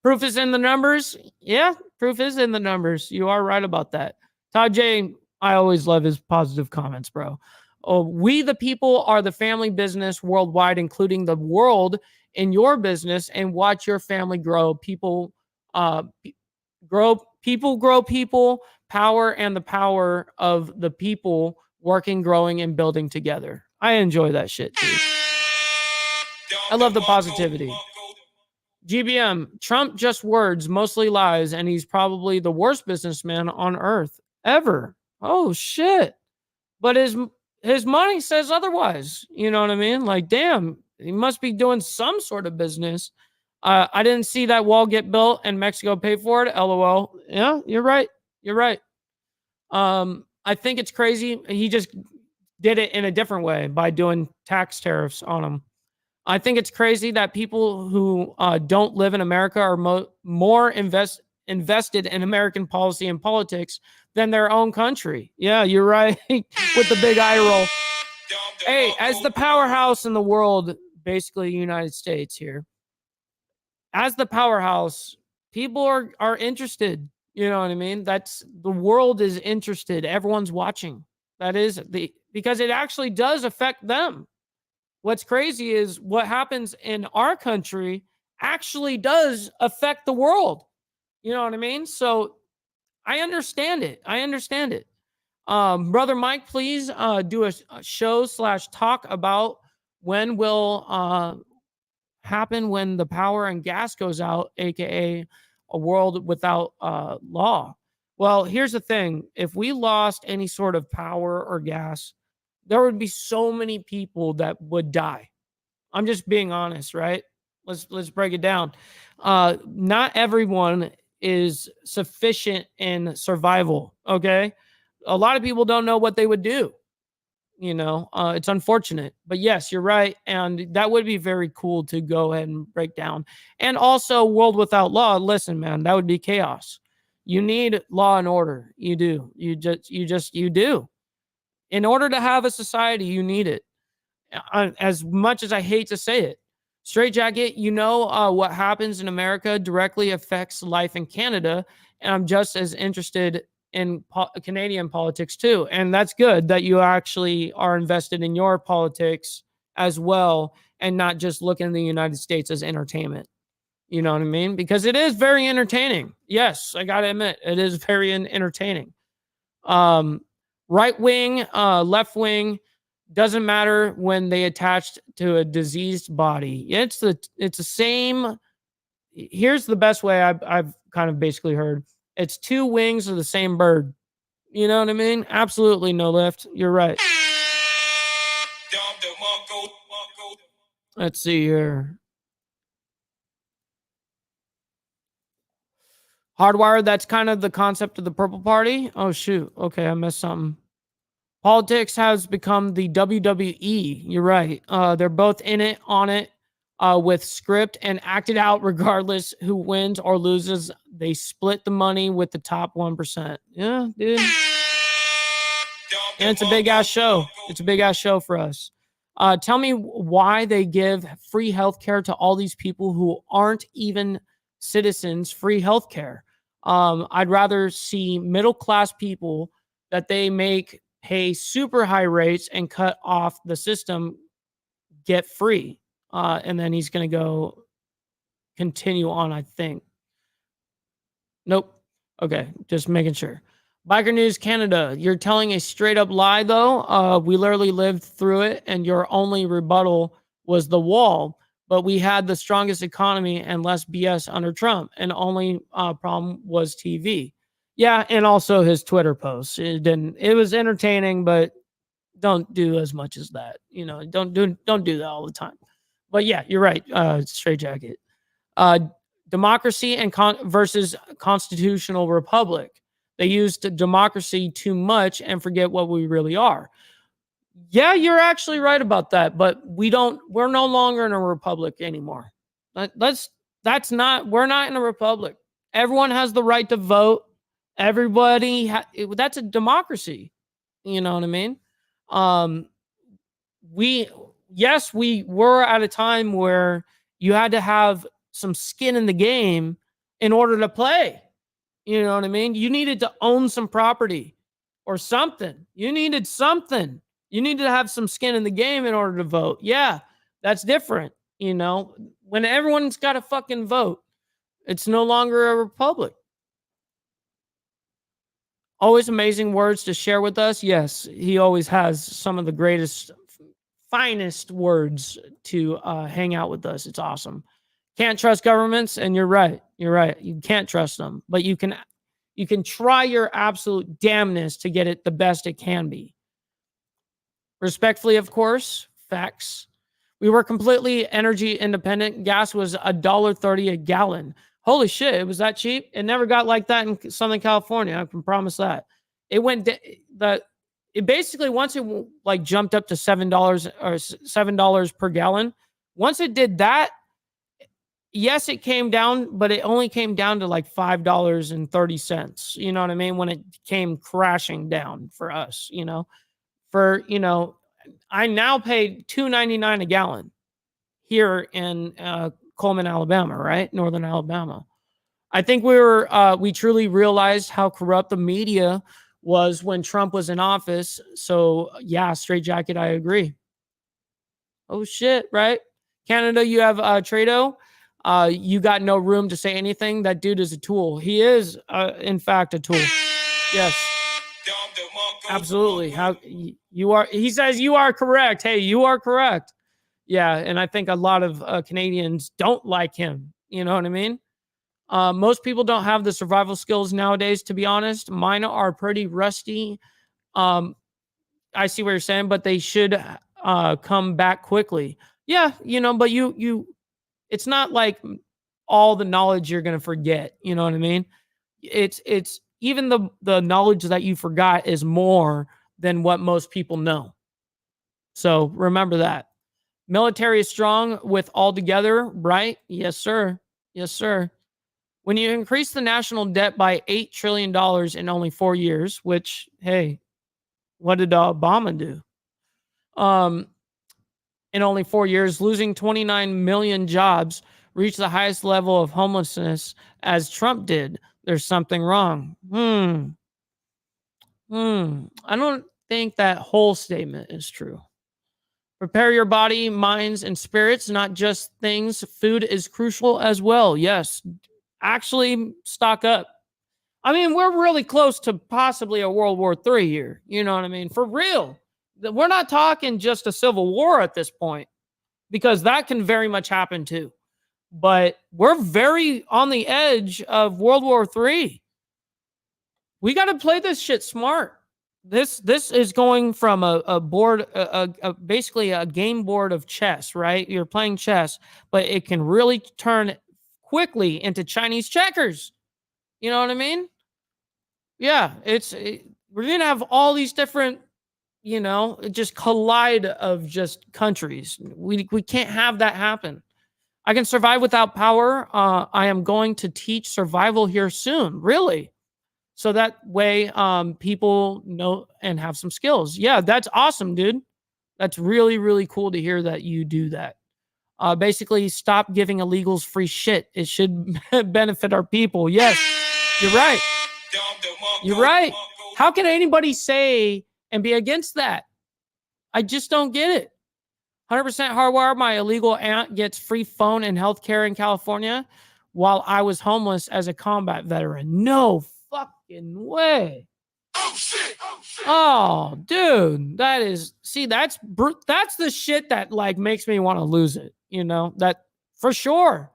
Proof is in the numbers. Yeah, proof is in the numbers. You are right about that. Todd J, I always love his positive comments, bro. Oh, we the people are the family business worldwide, including the world in your business, and watch your family grow. People grow people, power, and the power of the people working, growing, and building together. I enjoy that shit too. I love the positivity. GBM, Trump just words, mostly lies, and he's probably the worst businessman on earth ever. Oh shit. But his money says otherwise. You know what I mean? Like, damn, he must be doing some sort of business. I didn't see that wall get built and Mexico pay for it. LOL. Yeah, you're right. I think it's crazy. He just did it in a different way by doing tax tariffs on them. I think it's crazy that people who don't live in America are more invested in American policy and politics than their own country. Yeah, you're right. With the big eye roll. Hey, as the powerhouse in the world, basically United States here, as the powerhouse, people are interested. You know what I mean? That's the world is interested. Everyone's watching. That is because it actually does affect them. What's crazy is what happens in our country actually does affect the world. You know what I mean? So I understand it. Brother Mike, please do a show / talk about when will happen when the power and gas goes out, aka a world without law. Well, here's the thing. If we lost any sort of power or gas, there would be so many people that would die. I'm just being honest, right? Let's break it down. Not everyone is sufficient in survival. Okay, a lot of people don't know what they would do. It's unfortunate, but yes, you're right, and that would be very cool to go ahead and break down. And also, world without law. Listen, man, that would be chaos. You need law and order. You do. You do. In order to have a society, you need it. As much as I hate to say it, straitjacket, what happens in America directly affects life in Canada. And I'm just as interested in Canadian politics too. And that's good that you actually are invested in your politics as well and not just looking at the United States as entertainment. You know what I mean? Because it is very entertaining. Yes, I got to admit, it is very entertaining. Right wing, left wing, doesn't matter when they attached to a diseased body. It's the same. Here's the best way I've kind of basically heard. It's two wings of the same bird. You know what I mean? Absolutely no lift. You're right. Let's see here. Hardwired, that's kind of the concept of the Purple Party. Oh, shoot. Okay, I missed something. Politics has become the WWE. You're right. They're both in it, on it, with script and acted out regardless who wins or loses. They split the money with the top 1%. Yeah, dude. And it's a big ass show. It's a big ass show for us. Tell me why they give free healthcare to all these people who aren't even citizens, free healthcare. I'd rather see middle class people that they make pay super high rates and cut off the system get free. And then he's going to go continue on, I think. Nope. Okay, just making sure. Biker News Canada, you're telling a straight up lie, though. We literally lived through it, and your only rebuttal was the wall. But we had the strongest economy and less BS under Trump, and only problem was TV. Yeah, and also his Twitter posts. It was entertaining, but don't do as much as that. Don't do that all the time. But yeah, you're right. Straight jacket. Democracy and versus constitutional republic. They used democracy too much and forget what we really are. Yeah, you're actually right about that, but we're no longer in a republic anymore. We're not in a republic. Everyone has the right to vote. Everybody, that's a democracy. You know what I mean? We were at a time where you had to have some skin in the game in order to play. You know what I mean? You needed to own some property or something. You needed something. You needed to have some skin in the game in order to vote. Yeah, that's different. When everyone's got to fucking vote, it's no longer a republic. Always amazing words to share with us. Yes, he always has some of the greatest, finest words to hang out with us. It's awesome. Can't trust governments, and you're right. You're right. You can't trust them, but you can try your absolute damnness to get it the best it can be. Respectfully, of course, facts. We were completely energy independent. Gas was $1.30 a gallon. Holy shit, it was that cheap? It never got like that in Southern California. I can promise that. It basically, once it jumped up to $7 or $7 per gallon, once it did that, yes, it came down, but it only came down to like $5.30. You know what I mean? When it came crashing down for us, I now pay $2.99 a gallon here in Coleman, Alabama, right? Northern Alabama. I think we truly realized how corrupt the media was when Trump was in office. So yeah, straight jacket, I agree. Oh shit, right? Canada, you have Trudeau. You got no room to say anything. That dude is a tool. He is, in fact, a tool. Yes. Absolutely. He says you are correct. Hey, you are correct. Yeah, and I think a lot of Canadians don't like him. You know what I mean? Most people don't have the survival skills nowadays, to be honest. Mine are pretty rusty. I see what you're saying, but they should come back quickly. Yeah, but It's not like all the knowledge you're going to forget. You know what I mean? It's even the knowledge that you forgot is more than what most people know. So remember that. Military is strong with all together, right? Yes, sir. Yes, sir. When you increase the national debt by $8 trillion in only 4 years, which, hey, what did Obama do? In only 4 years, losing 29 million jobs, reached the highest level of homelessness as Trump did. There's something wrong. I don't think that whole statement is true. Prepare your body, minds, and spirits, not just things. Food is crucial as well. Yes, actually stock up. I mean, we're really close to possibly a World War III here. You know what I mean? For real. We're not talking just a civil war at this point, because that can very much happen too. But we're very on the edge of World War III. We got to play this shit smart. This is going from a board, basically a game board of chess, right? You're playing chess, but it can really turn quickly into Chinese checkers. You know what I mean? Yeah, we're going to have all these different, just collide of just countries. We can't have that happen. I can survive without power. I am going to teach survival here soon, really. So that way people know and have some skills. Yeah, that's awesome, dude. That's really, really cool to hear that you do that. Basically, stop giving illegals free shit. It should benefit our people. Yes, you're right. You're right. How can anybody say and be against that? I just don't get it. 100% hardwire. My illegal aunt gets free phone and healthcare in California while I was homeless as a combat veteran. No fucking way. Oh shit! Oh shit! Oh, dude, that's the shit that like makes me want to lose it. That for sure.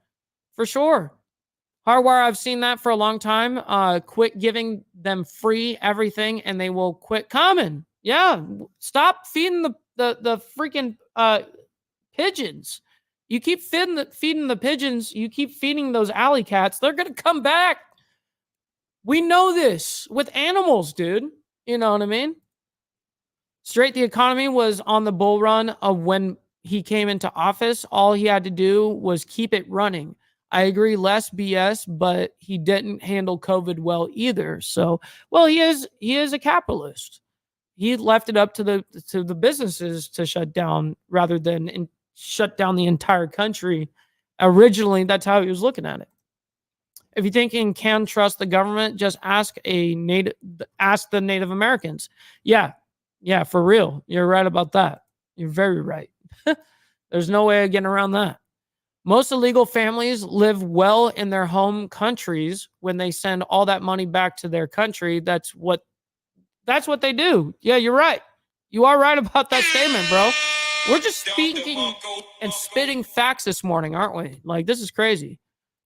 Hardwire, I've seen that for a long time. Quit giving them free everything and they will quit coming. Yeah, stop feeding the freaking pigeons. You keep feeding the pigeons, you keep feeding those alley cats, they're going to come back. We know this with animals, dude. You know what I mean? Straight, the economy was on the bull run of when he came into office. All he had to do was keep it running. I agree, less BS, but he didn't handle COVID well either. So, well, he is a capitalist. He left it up to the businesses to shut down rather than shut down the entire country. Originally, that's how he was looking at it. If you think you can trust the government, just ask the Native Americans. Yeah, for real. You're right about that. You're very right. There's no way of getting around that. Most illegal families live well in their home countries when they send all that money back to their country. That's what they do. Yeah, you're right. You are right about that statement, bro. We're just speaking and spitting facts this morning, aren't we? Like, this is crazy.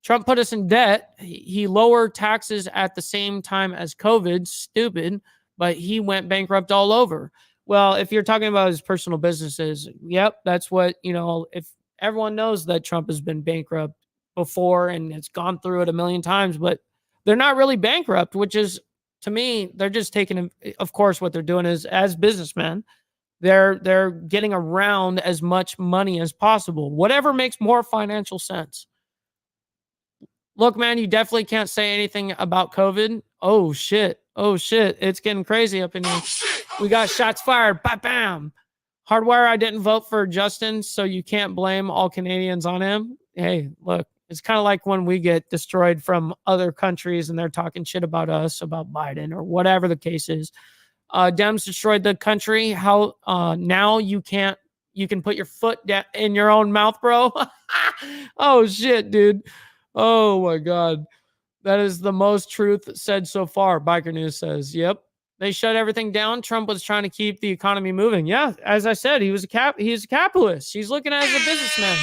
Trump put us in debt. He lowered taxes at the same time as COVID. Stupid. But he went bankrupt all over. Well, if you're talking about his personal businesses, yep, that's what, if everyone knows that Trump has been bankrupt before and has gone through it a million times, but they're not really bankrupt, which is, to me, they're just taking, of course, what they're doing is, as businessmen, they're getting around as much money as possible, whatever makes more financial sense. Look, man, you definitely can't say anything about COVID. Oh, shit. It's getting crazy up in here. We got shots fired. Bam. Hardwire, I didn't vote for Justin, so you can't blame all Canadians on him. Hey, look, it's kind of like when we get destroyed from other countries and they're talking shit about us, about Biden or whatever the case is. Dems destroyed the country. How now you can put your foot in your own mouth, bro? Oh, shit, dude. Oh, my God. That is the most truth said so far, Biker News says. Yep. They shut everything down. Trump was trying to keep the economy moving. Yeah, as I said, he's a capitalist. He's looking at it as a businessman.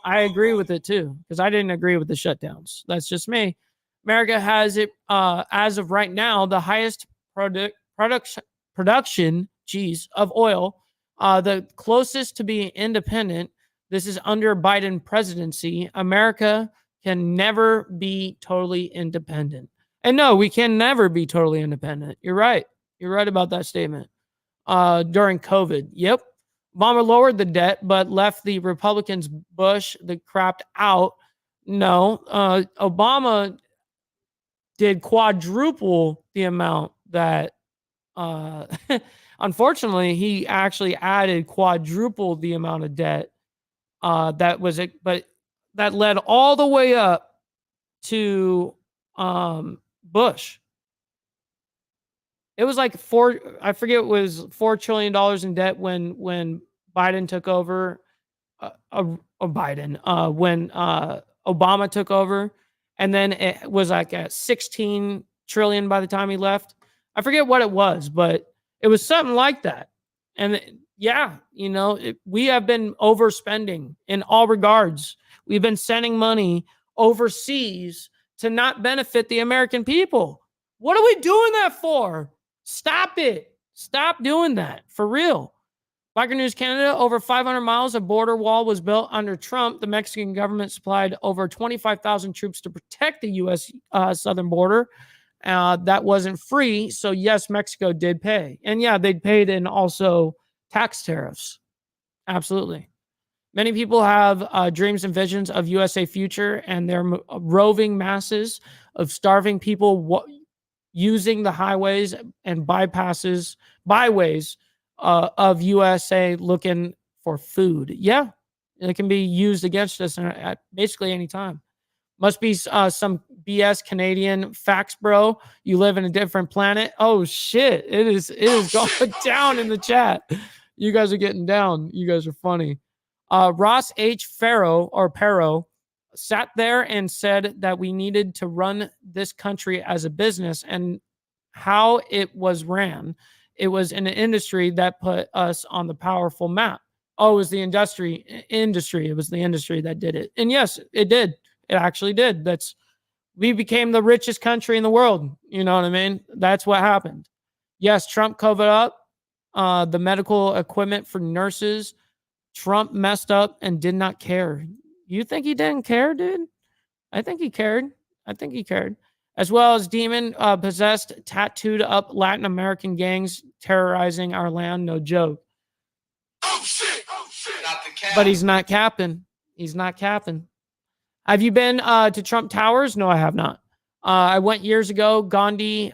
I agree with it too, because I didn't agree with the shutdowns. That's just me. America has it, as of right now, the highest production of oil, the closest to being independent, This is under Biden presidency. America can never be totally independent. And no, we can never be totally independent. You're right. You're right about that statement. During COVID. Yep. Obama lowered the debt, but left the Republicans, Bush, the crapped out. No, Obama did quadruple the amount that, unfortunately, he actually added quadruple the amount of debt. That was it, but that led all the way up to Bush. It was like I forget, it was $4 trillion in debt when Biden took over. When Obama took over, and then it was like at 16 trillion by the time he left. I forget what it was, but it was something like that. And yeah, we have been overspending in all regards. We've been sending money overseas to not benefit the American people. What are we doing that for? Stop it. Stop doing that. For real. Biker News Canada, over 500 miles of border wall was built under Trump. The Mexican government supplied over 25,000 troops to protect the U.S. Southern border. That wasn't free. So, yes, Mexico did pay. And, yeah, they paid in also tax tariffs. Absolutely. Many people have dreams and visions of USA future, and their roving masses of starving people using the highways and byways of USA looking for food. Yeah, it can be used against us at basically any time. Must be some BS Canadian facts, bro. You live in a different planet. Oh shit, it is going down in the chat. You guys are getting down. You guys are funny. Ross H. Perot sat there and said that we needed to run this country as a business, and how it was ran. It was an industry that put us on the powerful map. Oh, it was the industry. It was the industry that did it. And yes, it did. It actually did. We became the richest country in the world. You know what I mean? That's what happened. Yes, Trump covered up the medical equipment for nurses. Trump messed up and did not care. You think he didn't care, dude? I think he cared. As well as demon possessed, tattooed up Latin American gangs terrorizing our land. No joke. Oh shit! But he's not capping. Have you been to Trump Towers? No, I have not. I went years ago. Gaudy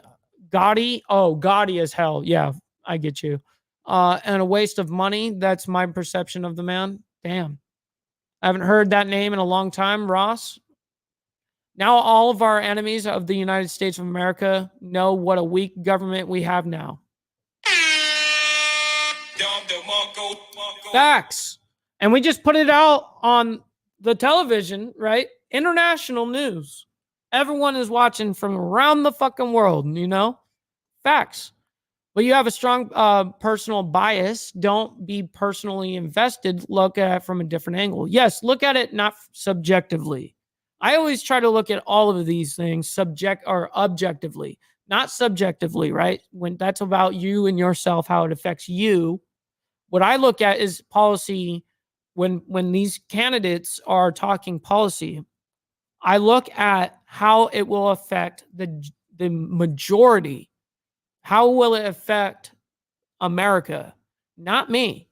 as hell. Yeah, I get you. And a waste of money. That's my perception of the man. Damn. I haven't heard that name in a long time, Ross. Now all of our enemies of the United States of America know what a weak government we have now. Facts. And we just put it out on the television, right? International news. Everyone is watching from around the fucking world, Facts. But you have a strong personal bias. Don't be personally invested. Look at it from a different angle. Yes, look at it not subjectively. I always try to look at all of these things objectively, not subjectively, right? When that's about you and yourself, how it affects you. What I look at is policy. When these candidates are talking policy, I look at how it will affect the majority. How will it affect America? Not me.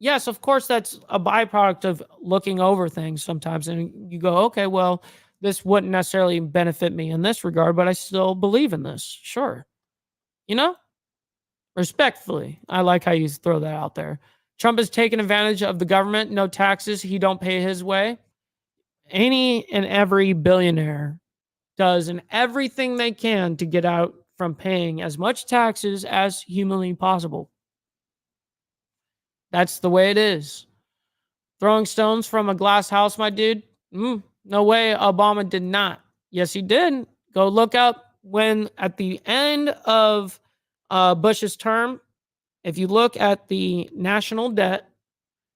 Yes, of course, that's a byproduct of looking over things sometimes. And you go, okay, well, this wouldn't necessarily benefit me in this regard, but I still believe in this. Sure. Respectfully, I like how you throw that out there. Trump has taken advantage of the government. No taxes. He don't pay his way. Any and every billionaire does and everything they can to get out from paying as much taxes as humanly possible. That's the way it is. Throwing stones from a glass house, my dude? No way Obama did not. Yes, he did. Go look up when at the end of Bush's term, if you look at the national debt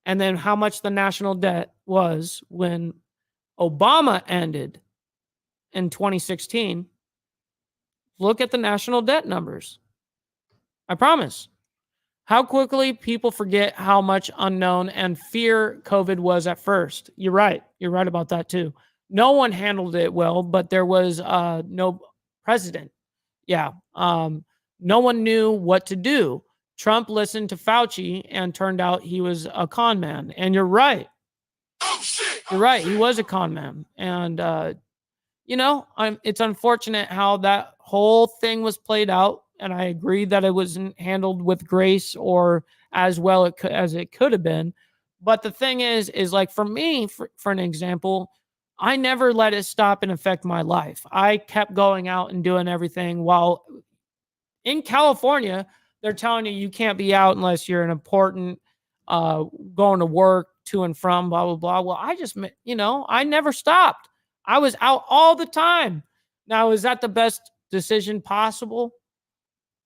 and then how much the national debt was when Obama ended in 2016, look at the national debt numbers. I promise. How quickly people forget how much unknown and fear COVID was at first. You're right. You're right about that too. No one handled it well, but there was no president. Yeah. No one knew what to do. Trump listened to Fauci and turned out he was a con man. And you're right. You're right. He was a con man. And, it's unfortunate how that whole thing was played out. And I agree that it wasn't handled with grace or as well as it could have been. But the thing is like for me, for an example, I never let it stop and affect my life. I kept going out and doing everything while in California, they're telling you can't be out unless you're an important going to work to and from, blah, blah, blah. Well, I never stopped. I was out all the time. Now, is that the best decision possible?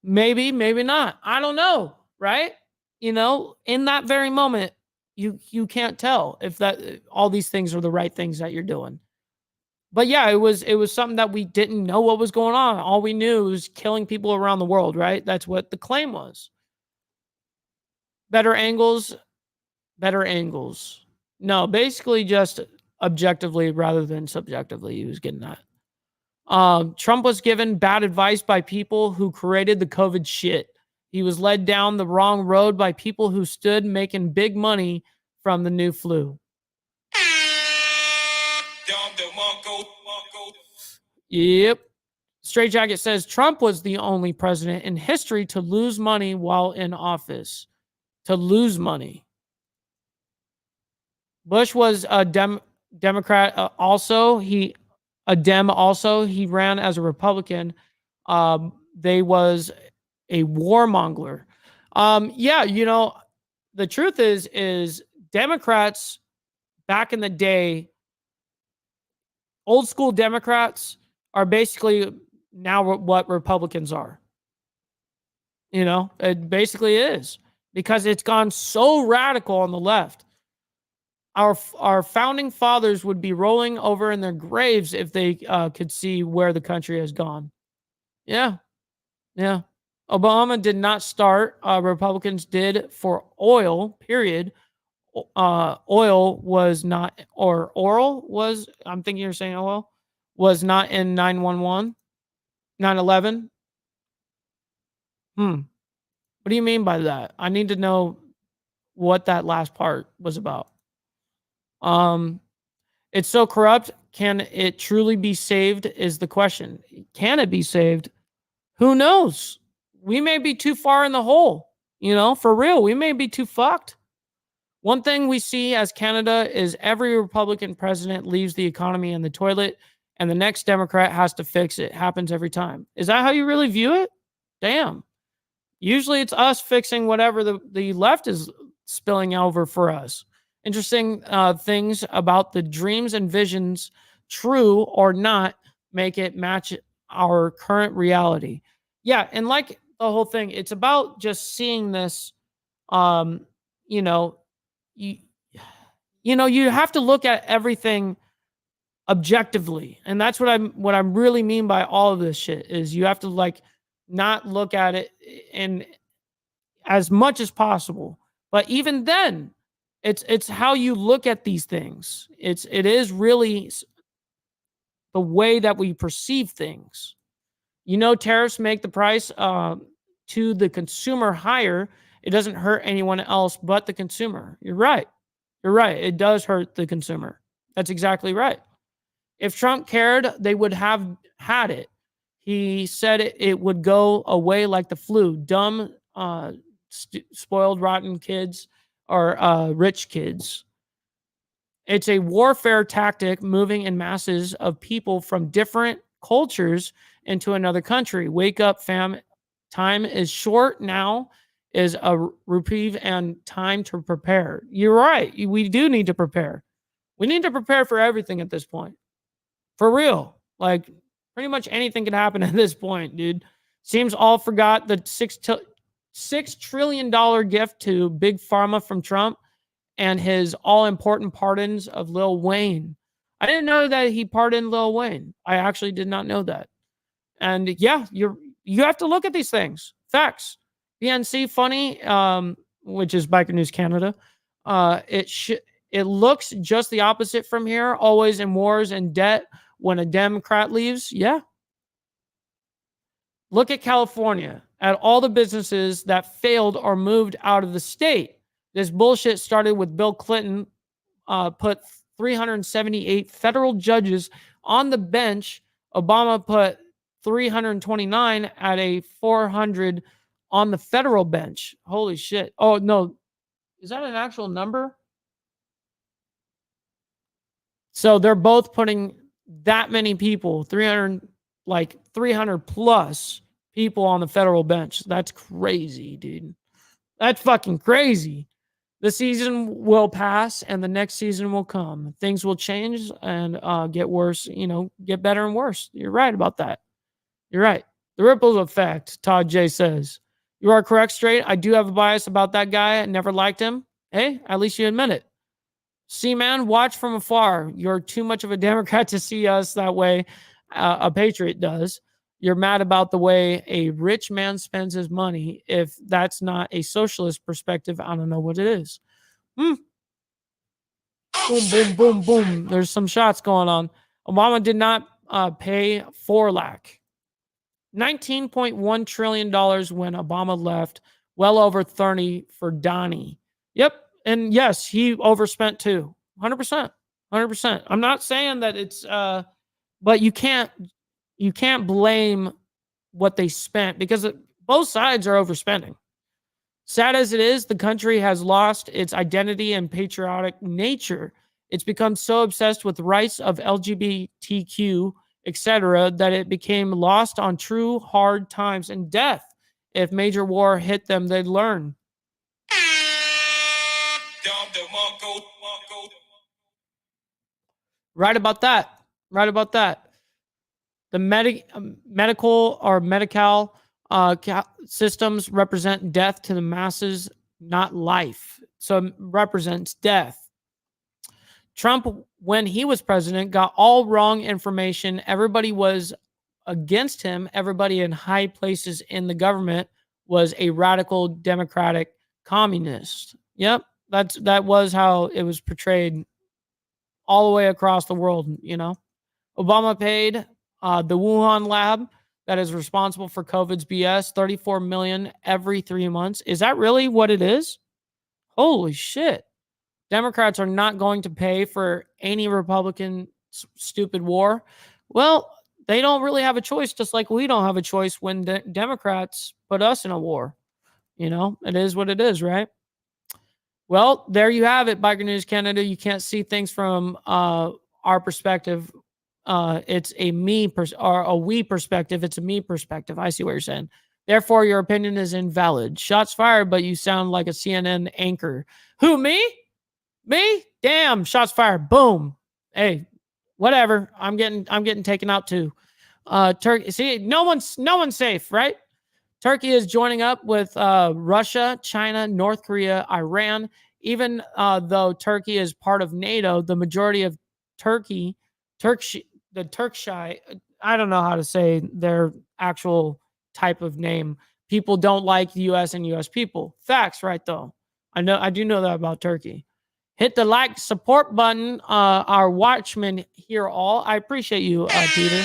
Maybe, maybe not. I don't know, right? In that very moment, you can't tell if that all these things are the right things that you're doing. But yeah, it was something that we didn't know what was going on. All we knew was killing people around the world, right? That's what the claim was. Better angles. No, basically just objectively rather than subjectively, he was getting that. Trump was given bad advice by people who created the COVID shit. He was led down the wrong road by people who stood making big money from the new flu. Yep. Straight Jacket says Trump was the only president in history to lose money while in office. To lose money. Bush was a Democrat also. He ran as a Republican. They was a warmonger. The truth is Democrats back in the day, old school Democrats are basically now what Republicans are. It basically is because it's gone so radical on the left. Our founding fathers would be rolling over in their graves if they could see where the country has gone. Yeah. Obama did not start. Republicans did for oil, period. Oil was not, or oral was, I'm thinking you're saying oil, was not in 9/11, 9/11. What do you mean by that? I need to know what that last part was about. It's so corrupt. Can it truly be saved is the question. Can it be saved? Who knows? We may be too far in the hole, for real. We may be too fucked. One thing we see as Canada is every Republican president leaves the economy in the toilet and the next Democrat has to fix it. Happens every time. Is that how you really view it? Damn. Usually it's us fixing whatever the left is spilling over for us. Interesting things about the dreams and visions, true or not, make it match our current reality. Yeah, and like the whole thing, it's about just seeing this. You have to look at everything objectively, and that's what I really mean by all of this shit is you have to not look at it in as much as possible. But even then, it's how you look at these things. It is really the way that we perceive things. Tariffs make the price to the consumer higher. It doesn't hurt anyone else but the consumer. You're right. It does hurt the consumer. That's exactly right. If Trump cared, they would have had it. He said it would go away like the flu. Dumb, spoiled, rotten kids or rich kids. It's a warfare tactic moving in masses of people from different cultures into another country. Wake up, fam. Time is short now. Is a reprieve and time to prepare. You're right. We do need to prepare. We need to prepare for everything at this point. For real. Pretty much anything can happen at this point, dude. Seems all forgot the $6 trillion gift to Big Pharma from Trump and his all-important pardons of Lil Wayne. I didn't know that he pardoned Lil Wayne. I actually did not know that. And yeah, you have to look at these things. Facts. BNC funny, which is Biker News Canada. It looks just the opposite from here. Always in wars and debt when a Democrat leaves. Yeah. Look at California, at all the businesses that failed or moved out of the state. This bullshit started with Bill Clinton, put 378 federal judges on the bench. Obama put 329 at a 400 on the federal bench. Holy shit. Oh, no. Is that an actual number? So they're both putting that many people, 300 plus people on the federal bench. That's crazy, dude. That's fucking crazy. The season will pass and the next season will come. Things will change and get worse, get better and worse. You're right about that. You're right. The ripple effect, Todd J says. You are correct, Straight. I do have a bias about that guy. I never liked him. Hey, at least you admit it. C-Man, watch from afar. You're too much of a Democrat to see us that way a patriot does. You're mad about the way a rich man spends his money. If that's not a socialist perspective, I don't know what it is. Boom, boom, boom, boom. There's some shots going on. Obama did not pay $4 lakh. $19.1 trillion when Obama left. Well over 30 for Donnie. Yep. And yes, he overspent too. 100%. 100%. I'm not saying that it's but you can't blame what they spent because both sides are overspending. Sad as it is, the country has lost its identity and patriotic nature. It's become so obsessed with the rights of LGBTQ, etc., that it became lost on true hard times and death. If major war hit them, they'd learn. Right about that. Right about that. The medical or medical systems represent death to the masses, not life. So it represents death. Trump, when he was president, got all wrong information. Everybody was against him. Everybody in high places in the government was a radical democratic communist. Yep, that was how it was portrayed all the way across the world, Obama paid the Wuhan lab that is responsible for COVID's BS $34 million every 3 months. Is that really what it is? Holy shit. Democrats are not going to pay for any Republican stupid war. Well, they don't really have a choice, just like we don't have a choice when Democrats put us in a war. It is what it is, right? Well, there you have it, Biker News Canada. You can't see things from our perspective. It's a me or a we perspective. It's a me perspective. I see what you're saying. Therefore, your opinion is invalid. Shots fired, but you sound like a CNN anchor. Who, me? Me? Damn, shots fired. Boom. Hey, whatever. I'm getting taken out too. Turkey. See, no one's safe, right? Turkey is joining up with Russia, China, North Korea, Iran. Even though Turkey is part of NATO, the majority of the Turkshai, I don't know how to say their actual type of name. People don't like the U.S. and U.S. people. Facts, right, though. I do know that about Turkey. Hit the like support button. Our watchmen here all. I appreciate you, Peter.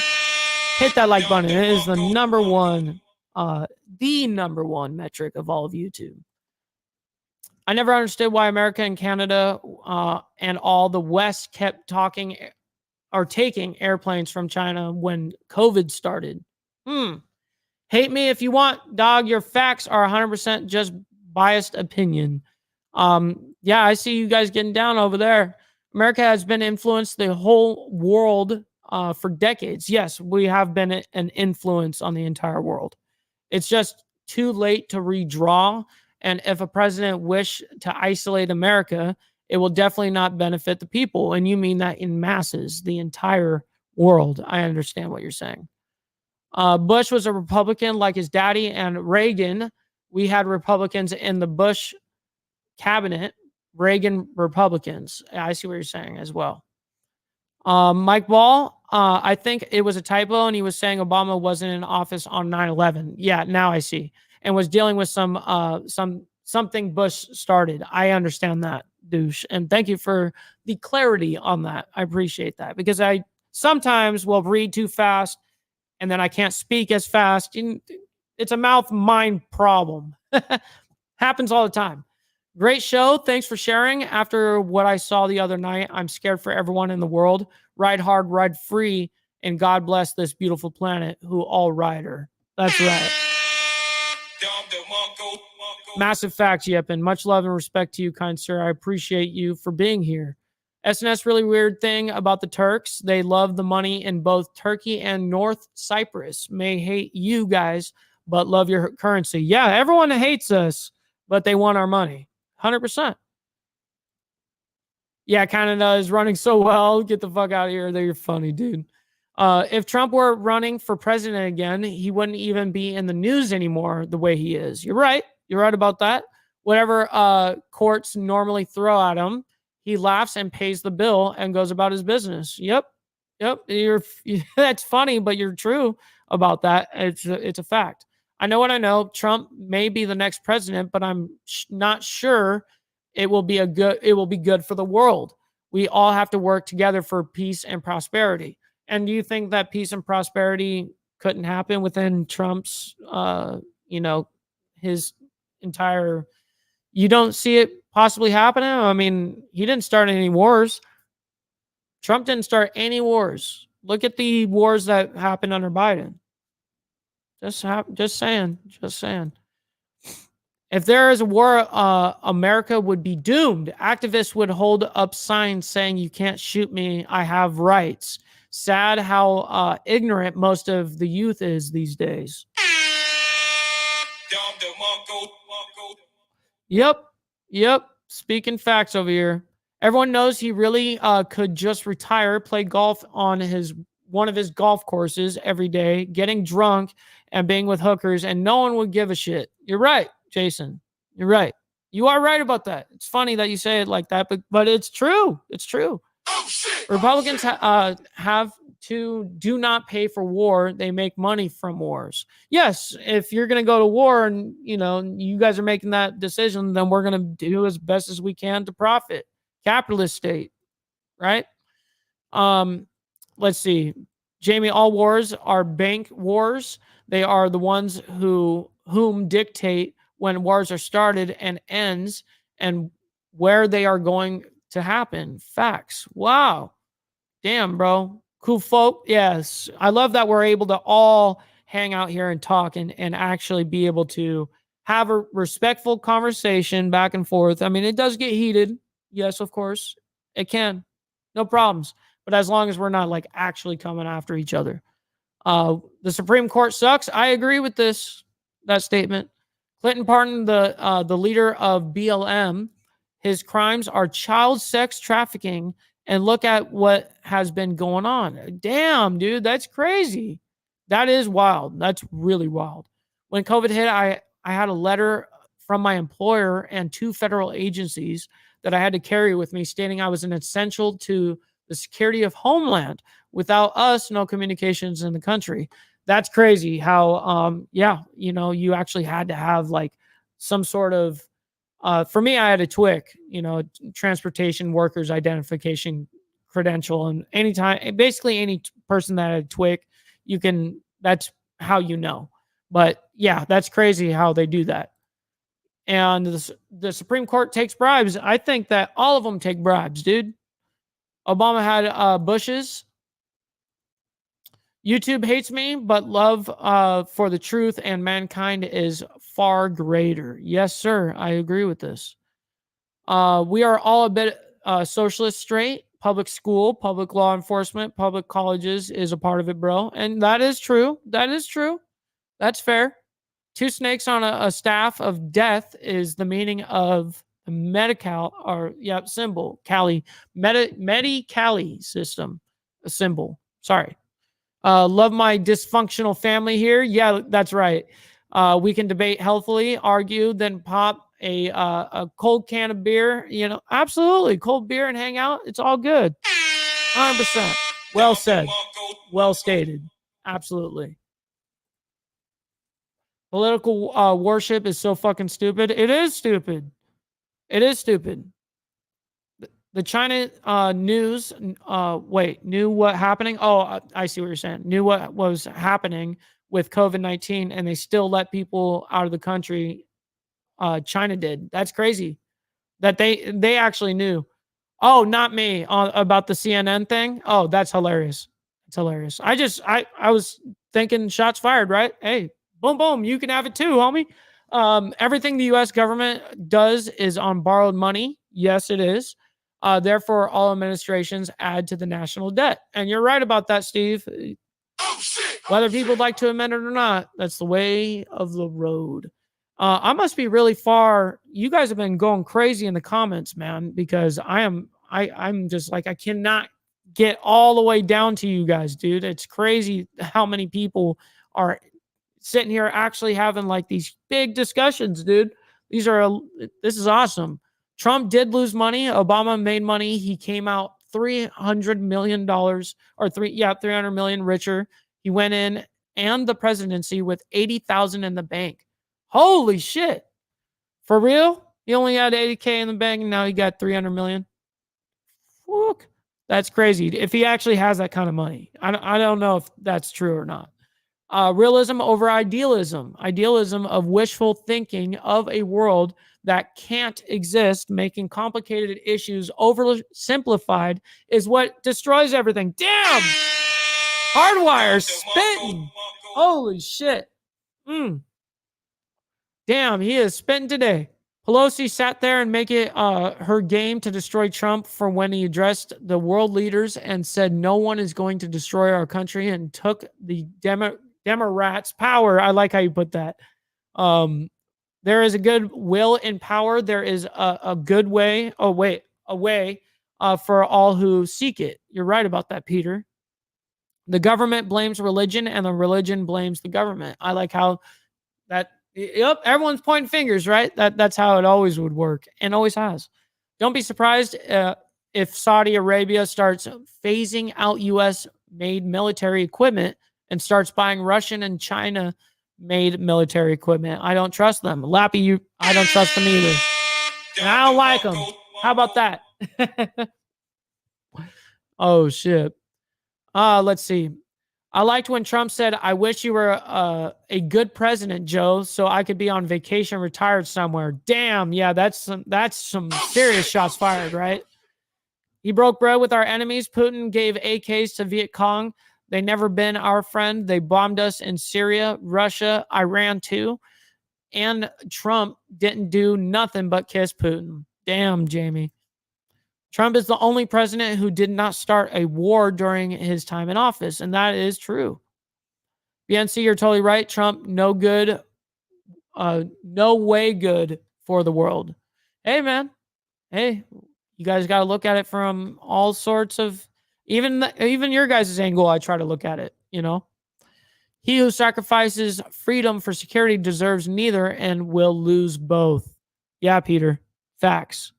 Hit that like button. It is the number one metric of all of YouTube. I never understood why America and Canada and all the West kept taking airplanes from China when COVID started. Hate me if you want, dog. Your facts are 100% just biased opinion. Yeah, I see you guys getting down over there. America has been influenced the whole world for decades. Yes, we have been an influence on the entire world. It's just too late to redraw. And if a president wish to isolate America, it will definitely not benefit the people. And you mean that in masses, the entire world. I understand what you're saying. Bush was a Republican like his daddy, and Reagan. We had Republicans in the Bush cabinet, Reagan Republicans. I see what you're saying as well. Mike Ball, I think it was a typo, and he was saying Obama wasn't in office on 9/11. Yeah, now I see. and was dealing with something Bush started. I understand that, douche. And thank you for the clarity on that. I appreciate that, because I sometimes will read too fast and then I can't speak as fast. It's a mouth-mind problem. Happens all the time. Great show. Thanks for sharing. After what I saw the other night, I'm scared for everyone in the world. Ride hard, ride free, and God bless this beautiful planet who all rider. That's right. Massive fact, Yepin. Much love and respect to you, kind sir. I appreciate you for being here. SNS, really weird thing about the Turks. They love the money in both Turkey and North Cyprus. May hate you guys, but love your currency. Yeah, everyone hates us, but they want our money. 100%. Yeah, Canada is running so well. Get the fuck out of here. You're funny, dude. If Trump were running for president again, he wouldn't even be in the news anymore the way he is. You're right. You're right about that. Whatever courts normally throw at him, he laughs and pays the bill and goes about his business. Yep. That's funny, but you're true about that. It's a fact. I know what I know. Trump may be the next president, but I'm not sure it will be good for the world. We all have to work together for peace and prosperity. And do you think that peace and prosperity couldn't happen within Trump's his entire, you don't see it possibly happening? I mean, he didn't start any wars. Trump didn't start any wars. Look at the wars that happened under Biden. Just saying. If there is a war, America would be doomed. Activists would hold up signs saying, "You can't shoot me. I have rights." Sad how ignorant most of the youth is these days. Yep. Speaking facts over here. Everyone knows he really could just retire, play golf on one of his golf courses every day, getting drunk and being with hookers, and no one would give a shit. You're right, Jason. You're right. You are right about that. It's funny that you say it like that, but it's true. It's true. Republicans have to do not pay for war. They make money from wars. Yes, if you're going to go to war and, you guys are making that decision, then we're going to do as best as we can to profit. Capitalist state, right? Let's see. Jamie, all wars are bank wars. They are the ones whom dictate when wars are started and ends and where they are going to happen. Facts. Wow. Damn, bro. Cool folk. Yes. I love that we're able to all hang out here and talk and actually be able to have a respectful conversation back and forth. I mean, it does get heated. Yes, of course. It can. No problems. But as long as we're not like actually coming after each other. The Supreme Court sucks. I agree with that statement. Clinton pardoned the leader of BLM. His crimes are child sex trafficking. And look at what has been going on. Damn, dude, that's crazy. That is wild. That's really wild. When COVID hit, I had a letter from my employer and 2 federal agencies that I had to carry with me stating I was an essential to the security of Homeland. Without us, no communications in the country. That's crazy how, you actually had to have like some sort of, for me, I had a TWIC, transportation workers identification credential. And anytime, basically any person that had a TWIC, that's how you know. But yeah, that's crazy how they do that. And the Supreme Court takes bribes. I think that all of them take bribes, dude. Obama had Bush's. YouTube hates me, but love for the truth and mankind is far greater. Yes, sir. I agree with this. We are all a bit socialist straight. Public school, public law enforcement, public colleges is a part of it, bro. And that is true. That's fair. 2 snakes on a staff of death is the meaning of the Medi-Cal, symbol. Cali. Medi-Cali system. A symbol. Sorry. Love my dysfunctional family here. Yeah, that's right. We can debate healthfully, argue, then pop a cold can of beer. Absolutely. Cold beer and hang out. It's all good. 100%. Well said. Well stated. Absolutely. Political worship is so fucking stupid. It is stupid. It is stupid. The China news, knew what happening. Oh, I see what you're saying. Knew what was happening with COVID-19, and they still let people out of the country. China did. That's crazy. That they actually knew. Oh, not me. About the CNN thing. Oh, that's hilarious. It's hilarious. I was thinking shots fired, right? Hey, boom, boom. You can have it too, homie. Everything the U.S. government does is on borrowed money. Yes, it is. Therefore, all administrations add to the national debt. And you're right about that, Steve. Whether people like to amend it or not, that's the way of the road. I must be really far. You guys have been going crazy in the comments, man, because I'm just like, I cannot get all the way down to you guys, dude. It's crazy how many people are sitting here actually having like these big discussions, dude. This is awesome. Trump did lose money. Obama made money. He came out $300 million or 300 million richer. He went in and the presidency with 80,000 in the bank. Holy shit. For real? He only had 80K in the bank and now he got 300 million. Fuck. That's crazy. If he actually has that kind of money. I don't know if that's true or not. Realism over idealism. Idealism of wishful thinking of a world that can't exist, making complicated issues oversimplified is what destroys everything. Damn! Hardwire spitting. Holy shit. Damn, he is spitting today. Pelosi sat there and make it her game to destroy Trump for when he addressed the world leaders and said no one is going to destroy our country and took the Democrats' power. I like how you put that. There is a good will in power. There is a good way. A way for all who seek it. You're right about that, Peter. The government blames religion, and the religion blames the government. I like how that. Yep, everyone's pointing fingers, right? That's how it always would work, and always has. Don't be surprised if Saudi Arabia starts phasing out U.S.-made military equipment and starts buying Russian and China-made military equipment. I don't trust them. Lappy, I don't trust them either. And I don't like them. How about that? Oh, shit. Let's see. I liked when Trump said, I wish you were a good president, Joe, so I could be on vacation retired somewhere. Damn, yeah, that's some serious shots fired, right? He broke bread with our enemies. Putin gave AKs to Viet Cong. They never been our friend. They bombed us in Syria, Russia, Iran too. And Trump didn't do nothing but kiss Putin. Damn, Jamie. Trump is the only president who did not start a war during his time in office, and that is true. BNC, you're totally right. Trump, no good, no way good for the world. Hey, man. Hey, you guys got to look at it from all sorts of, even your guys' angle, I try to look at it, you know. He who sacrifices freedom for security deserves neither and will lose both. Yeah, Peter. Facts.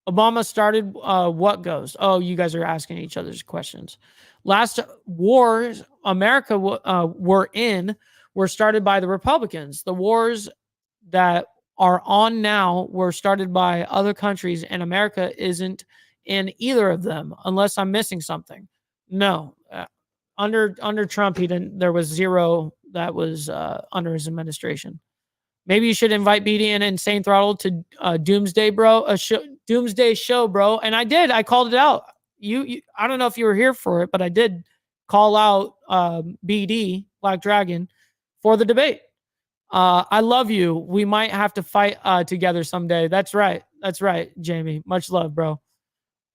Obama started what goes? Oh, you guys are asking each other's questions. Last wars America were started by the Republicans. The wars that are on now were started by other countries, and America isn't in either of them, unless I'm missing something. No, under Trump, there was zero that was under his administration. Maybe you should invite BD and Insane Throttle to Doomsday, bro. Doomsday show, bro. And I did. I called it out. You I don't know if you were here for it, but I did call out BD, Black Dragon, for the debate. I love you. We might have to fight together someday. That's right. That's right, Jamie. Much love, bro.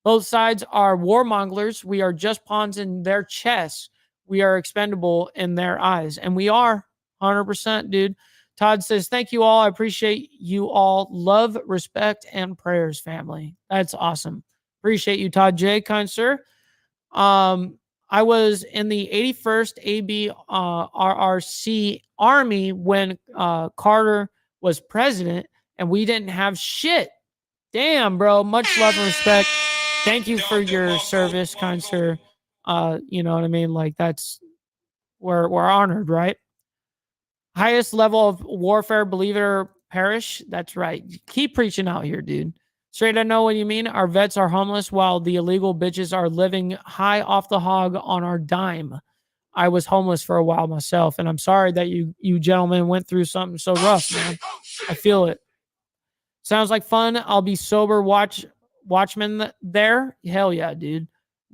Both sides are warmongers. We are just pawns in their chess. We are expendable in their eyes. And we are 100%, dude. Todd says, thank you all. I appreciate you all. Love, respect, and prayers, family. That's awesome. Appreciate you, Todd J. Kind sir. I was in the 81st AB RRC Army when Carter was president, and we didn't have shit. Damn, bro. Much love and respect. Thank you for your service, kind sir. You know what I mean? Like, we're honored, right? highest level of warfare, believe it or perish. That's right. Keep preaching out here, dude. Straight, I know what you mean. Our vets are homeless while the illegal bitches are living high off the hog on our dime. I was homeless for a while myself, and I'm sorry that you gentlemen went through something so rough, man. I feel it. Sounds like fun. I'll be sober watchman there. Hell yeah, dude.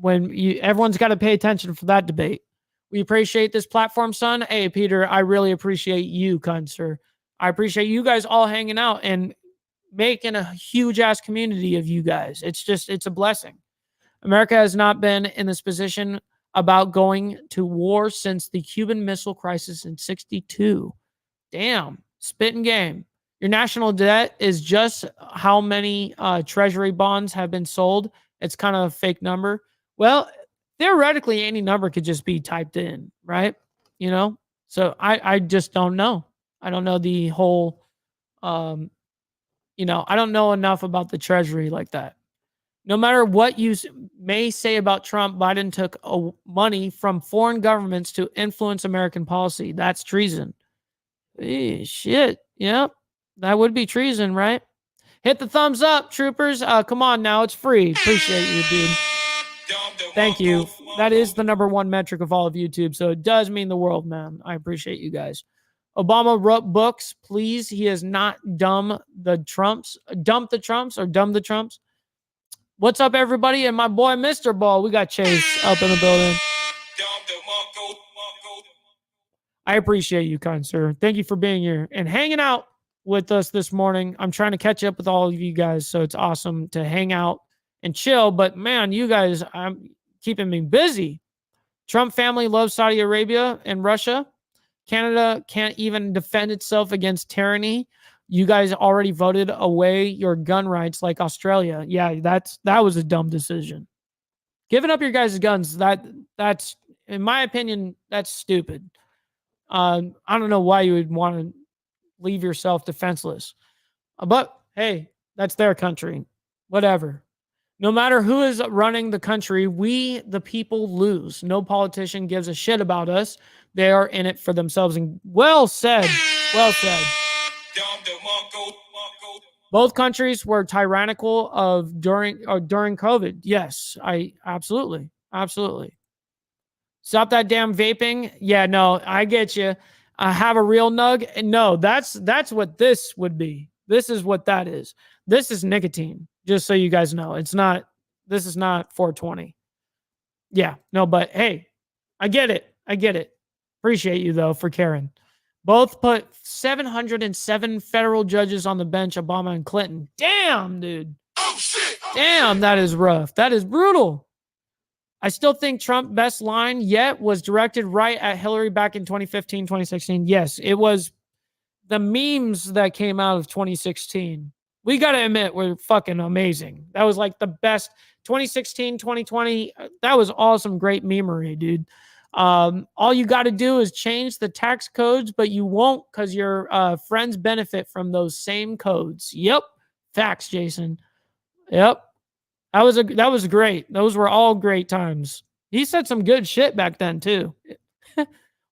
Everyone's got to pay attention for that debate. We appreciate this platform, son. Hey, Peter, I really appreciate you, kind sir. I appreciate you guys all hanging out and making a huge ass community of you guys. It's a blessing. America has not been in this position about going to war since the Cuban Missile Crisis in 1962. Damn, spitting game. Your national debt is just how many treasury bonds have been sold. It's kind of a fake number. Well, theoretically, any number could just be typed in, right? You know? So I just don't know. I don't know the whole, I don't know enough about the treasury like that. No matter what you may say about Trump, Biden took money from foreign governments to influence American policy. That's treason. Shit. Yep. That would be treason, right? Hit the thumbs up, troopers. Come on now. It's free. Appreciate you, dude. Thank you. That is the #1 metric of all of YouTube. So it does mean the world, man. I appreciate you guys. Obama wrote books. Please. He is not dumb the Trumps. Dump the Trumps or dumb the Trumps. What's up, everybody? And my boy, Mr. Ball. We got Chase up in the building. I appreciate you, kind sir. Thank you for being here and hanging out with us this morning. I'm trying to catch up with all of you guys, so it's awesome to hang out and chill. But man, you guys, I'm keeping me busy. Trump family loves Saudi Arabia and Russia. Canada can't even defend itself against tyranny. You guys already voted away your gun rights like Australia. Yeah, that was a dumb decision. Giving up your guys' guns, that's in my opinion, that's stupid. I don't know why you would want to leave yourself defenseless. But hey, that's their country. Whatever. No matter who is running the country, we, the people, lose. No politician gives a shit about us. They are in it for themselves. And well said. Well said. Both countries were tyrannical during COVID. Yes, I absolutely. Stop that damn vaping. Yeah, no, I get you. Have a real nug. No, that's what this would be. This is what that is. This is nicotine. Just so you guys know, this is not 420. Yeah, no, but hey, I get it. Appreciate you though for caring. Both put 707 federal judges on the bench, Obama and Clinton. Damn, dude. Oh, shit. Damn, that is rough. That is brutal. I still think Trump's best line yet was directed right at Hillary back in 2015, 2016. Yes, it was the memes that came out of 2016. We got to admit, were fucking amazing. That was like the best 2016, 2020. That was awesome. Great memery, dude. All you got to do is change the tax codes, but you won't because your friends benefit from those same codes. Yep. Facts, Jason. Yep. That was great. Those were all great times. He said some good shit back then too.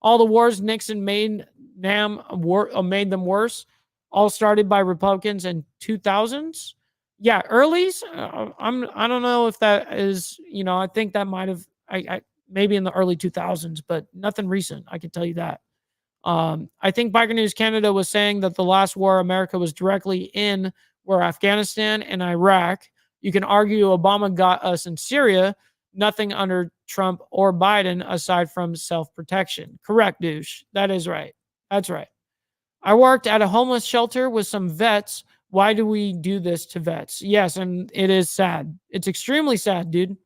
All the wars Nixon made them worse. All started by Republicans in 2000s. Yeah, earlys. I don't know if that is. I think that might have. Maybe in the early 2000s, but nothing recent. I can tell you that. I think Biker News Canada was saying that the last war America was directly in were Afghanistan and Iraq. You can argue Obama got us in Syria, nothing under Trump or Biden aside from self-protection. Correct, douche. That is right. That's right. I worked at a homeless shelter with some vets. Why do we do this to vets? Yes, and it is sad. It's extremely sad, dude.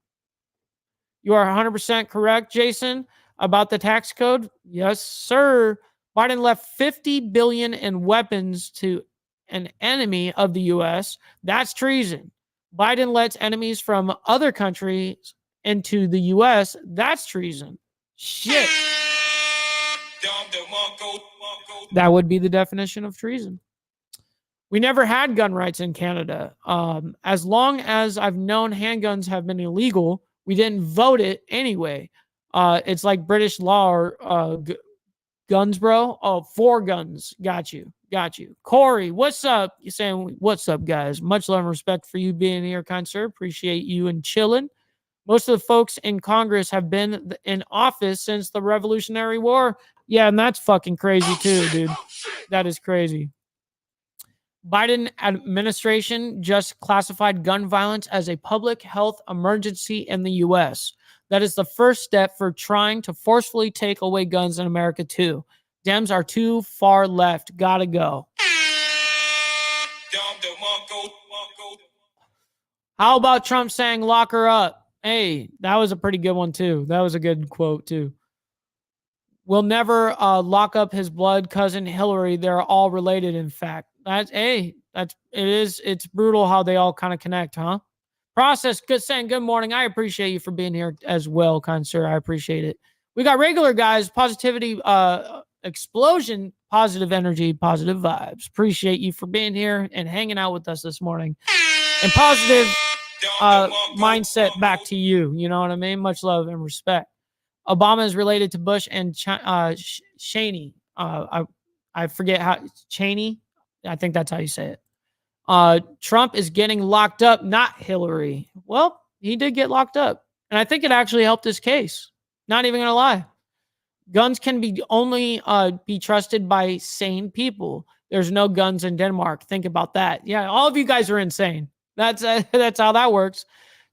You are 100% correct, Jason, about the tax code. Yes, sir. Biden left $50 billion in weapons to an enemy of the U.S. That's treason. Biden lets enemies from other countries into the U.S. That's treason. Shit. That would be the definition of treason. We never had gun rights in Canada. As long as I've known handguns have been illegal, we didn't vote it anyway. It's like British law or guns, bro? Oh, 4 guns. Got you. Corey, what's up? You're saying, what's up, guys? Much love and respect for you being here, kind sir. Appreciate you and chilling. Most of the folks in Congress have been in office since the Revolutionary War. Yeah, and that's fucking crazy too, dude. That is crazy. Biden administration just classified gun violence as a public health emergency in the U.S. That is the first step for trying to forcefully take away guns in America, too. Dems are too far left. Gotta go. How about Trump saying, lock her up? Hey, that was a pretty good one, too. That was a good quote, too. We'll never lock up his blood cousin Hillary. They're all related, in fact. It's brutal how they all kind of connect, huh? Process, saying good morning. I appreciate you for being here as well, kind sir. I appreciate it. We got regular guys, positivity, explosion, positive energy, positive vibes. Appreciate you for being here and hanging out with us this morning. And positive mindset back to you. You know what I mean? Much love and respect. Obama is related to Bush and Cheney. I forget how Cheney. I think that's how you say it. Trump is getting locked up, not Hillary. Well, he did get locked up. And I think it actually helped his case. Not even going to lie. Guns can only be trusted by sane people. There's no guns in Denmark. Think about that. Yeah, all of you guys are insane. That's how that works.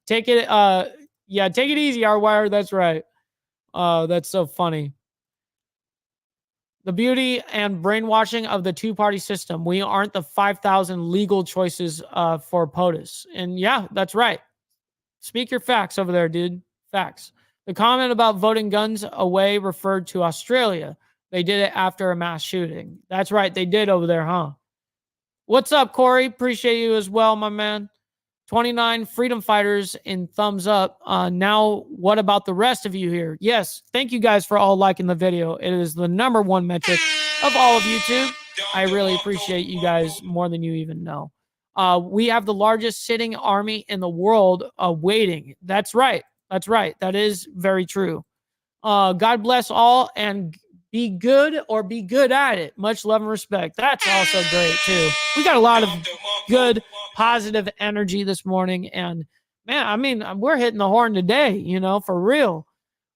Take it easy, Hardwire. That's right. That's so funny. The beauty and brainwashing of the two-party system. We aren't the 5,000 legal choices for POTUS. And yeah, that's right. Speak your facts over there, dude. Facts. The comment about voting guns away referred to Australia. They did it after a mass shooting. That's right. They did over there, huh? What's up, Corey? Appreciate you as well, my man. 29 freedom fighters in thumbs up. Now, what about the rest of you here? Yes, thank you guys for all liking the video. It is the #1 metric of all of YouTube. I really appreciate you guys more than you even know. We have the largest sitting army in the world waiting. That's right. That's right. That is very true. God bless all and be good or be good at it. Much love and respect. That's also great, too. We got a lot of good, positive energy this morning. And, man, I mean, we're hitting the horn today, you know, for real.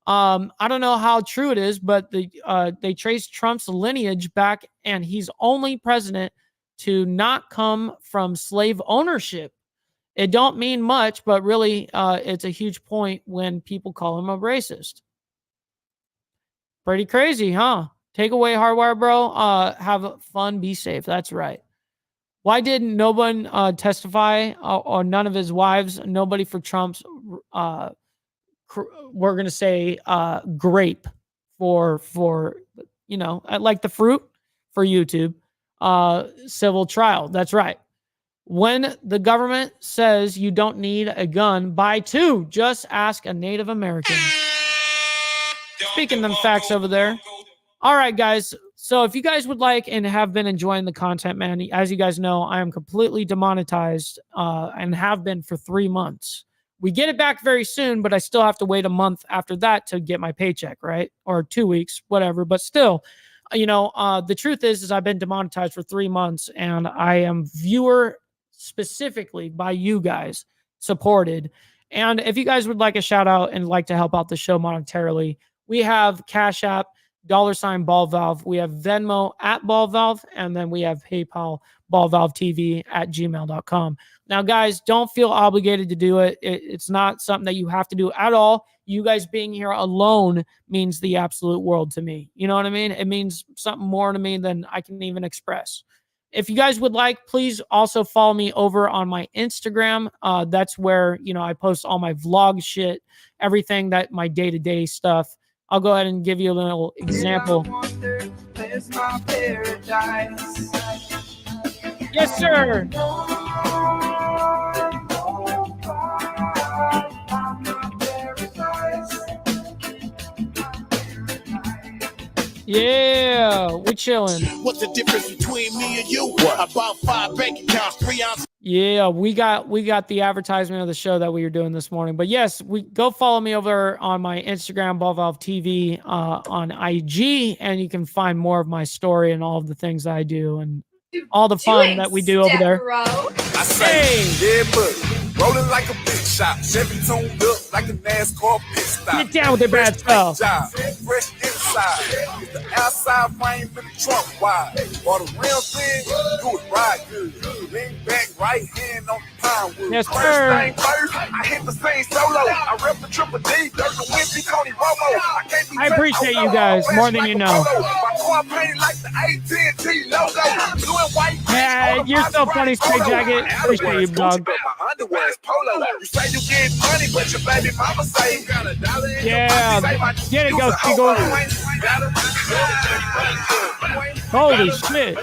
I don't know how true it is, but they traced Trump's lineage back, and he's only president to not come from slave ownership. It don't mean much, but really it's a huge point when people call him a racist. Pretty crazy, huh? Take away Hardwire, bro. Have fun. Be safe. That's right. Why didn't no one testify or none of his wives? Nobody for Trump's, we're going to say grape for, you know, like the fruit for YouTube, civil trial. That's right. When the government says you don't need a gun, buy 2. Just ask a Native American. Speaking them facts over there. All right, guys. So if you guys would like and have been enjoying the content, man, as you guys know, I am completely demonetized and have been for 3 months. We get it back very soon, but I still have to wait a month after that to get my paycheck, right? Or 2 weeks, whatever. But still, you know, the truth is I've been demonetized for 3 months, and I am viewer specifically by you guys supported. And if you guys would like a shout out and like to help out the show monetarily, we have Cash App, $ Ball Valve. We have Venmo at Ball Valve, and then we have PayPal, ballvalvetv@gmail.com. Now, guys, don't feel obligated to do it. It's not something that you have to do at all. You guys being here alone means the absolute world to me. You know what I mean? It means something more to me than I can even express. If you guys would like, please also follow me over on my Instagram. That's where, you know, I post all my vlog shit, everything that my day-to-day stuff. I'll go ahead and give you a little example. Yes, sir. Yeah, we're chilling. What's the difference between me and you? What? About 5 bank accounts, 3 ounces. Yeah, we got the advertisement of the show that we were doing this morning. But yes, we go follow me over on my Instagram, Ball Valve TV, on IG, and you can find more of my story and all of the things that I do and all the fun that we do over there. I say, yeah, but rolling like a big shot, Chevy tuned up like a NASCAR pit stop. Get down with the bad stuff. Fresh inside, with the outside frame in the trunk wide. While the rims in, do it right good. Lean back, right hand on the pound wood. Yes, First sir. thing first, I hit the scene solo. I rep the Triple D, Dirk the Wimpy, Tony Romo. I appreciate you guys more than you know. My car painted like the AT&T logo. Blue and white. Yeah, you're so funny, Straight Jacket. Appreciate you, dog. My underwear is polo. You say you get money, but your baby mama say you got $1 in Yeah, your pocket. get it, Ghost Eagle. Holy shit.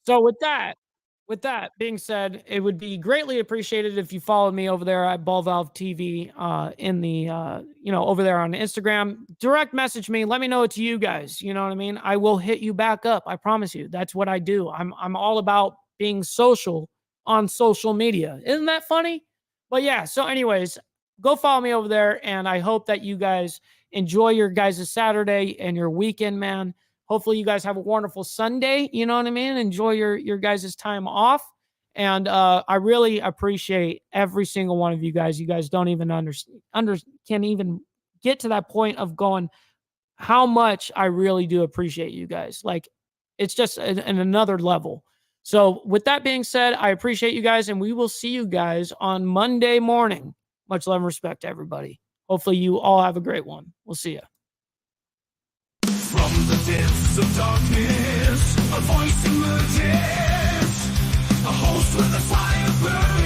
So with that being said, it would be greatly appreciated if you followed me over there at Ball Valve TV in the over there on Instagram. Direct message me, let me know it's you guys. You know what I mean? I will hit you back up. I promise you. That's what I do. I'm all about being social on social media. Isn't that funny? But yeah, so anyways, go follow me over there, and I hope that you guys enjoy your guys' Saturday and your weekend, man. Hopefully you guys have a wonderful Sunday. You know what I mean? Enjoy your guys' time off. And I really appreciate every single one of you guys. You guys don't even can even get to that point of going how much I really do appreciate you guys. Like, it's just in another level. So with that being said, I appreciate you guys, and we will see you guys on Monday morning. Much love and respect to everybody. Hopefully you all have a great one. We'll see you. From the depths of darkness, a voice emerges, a host with a fire burns.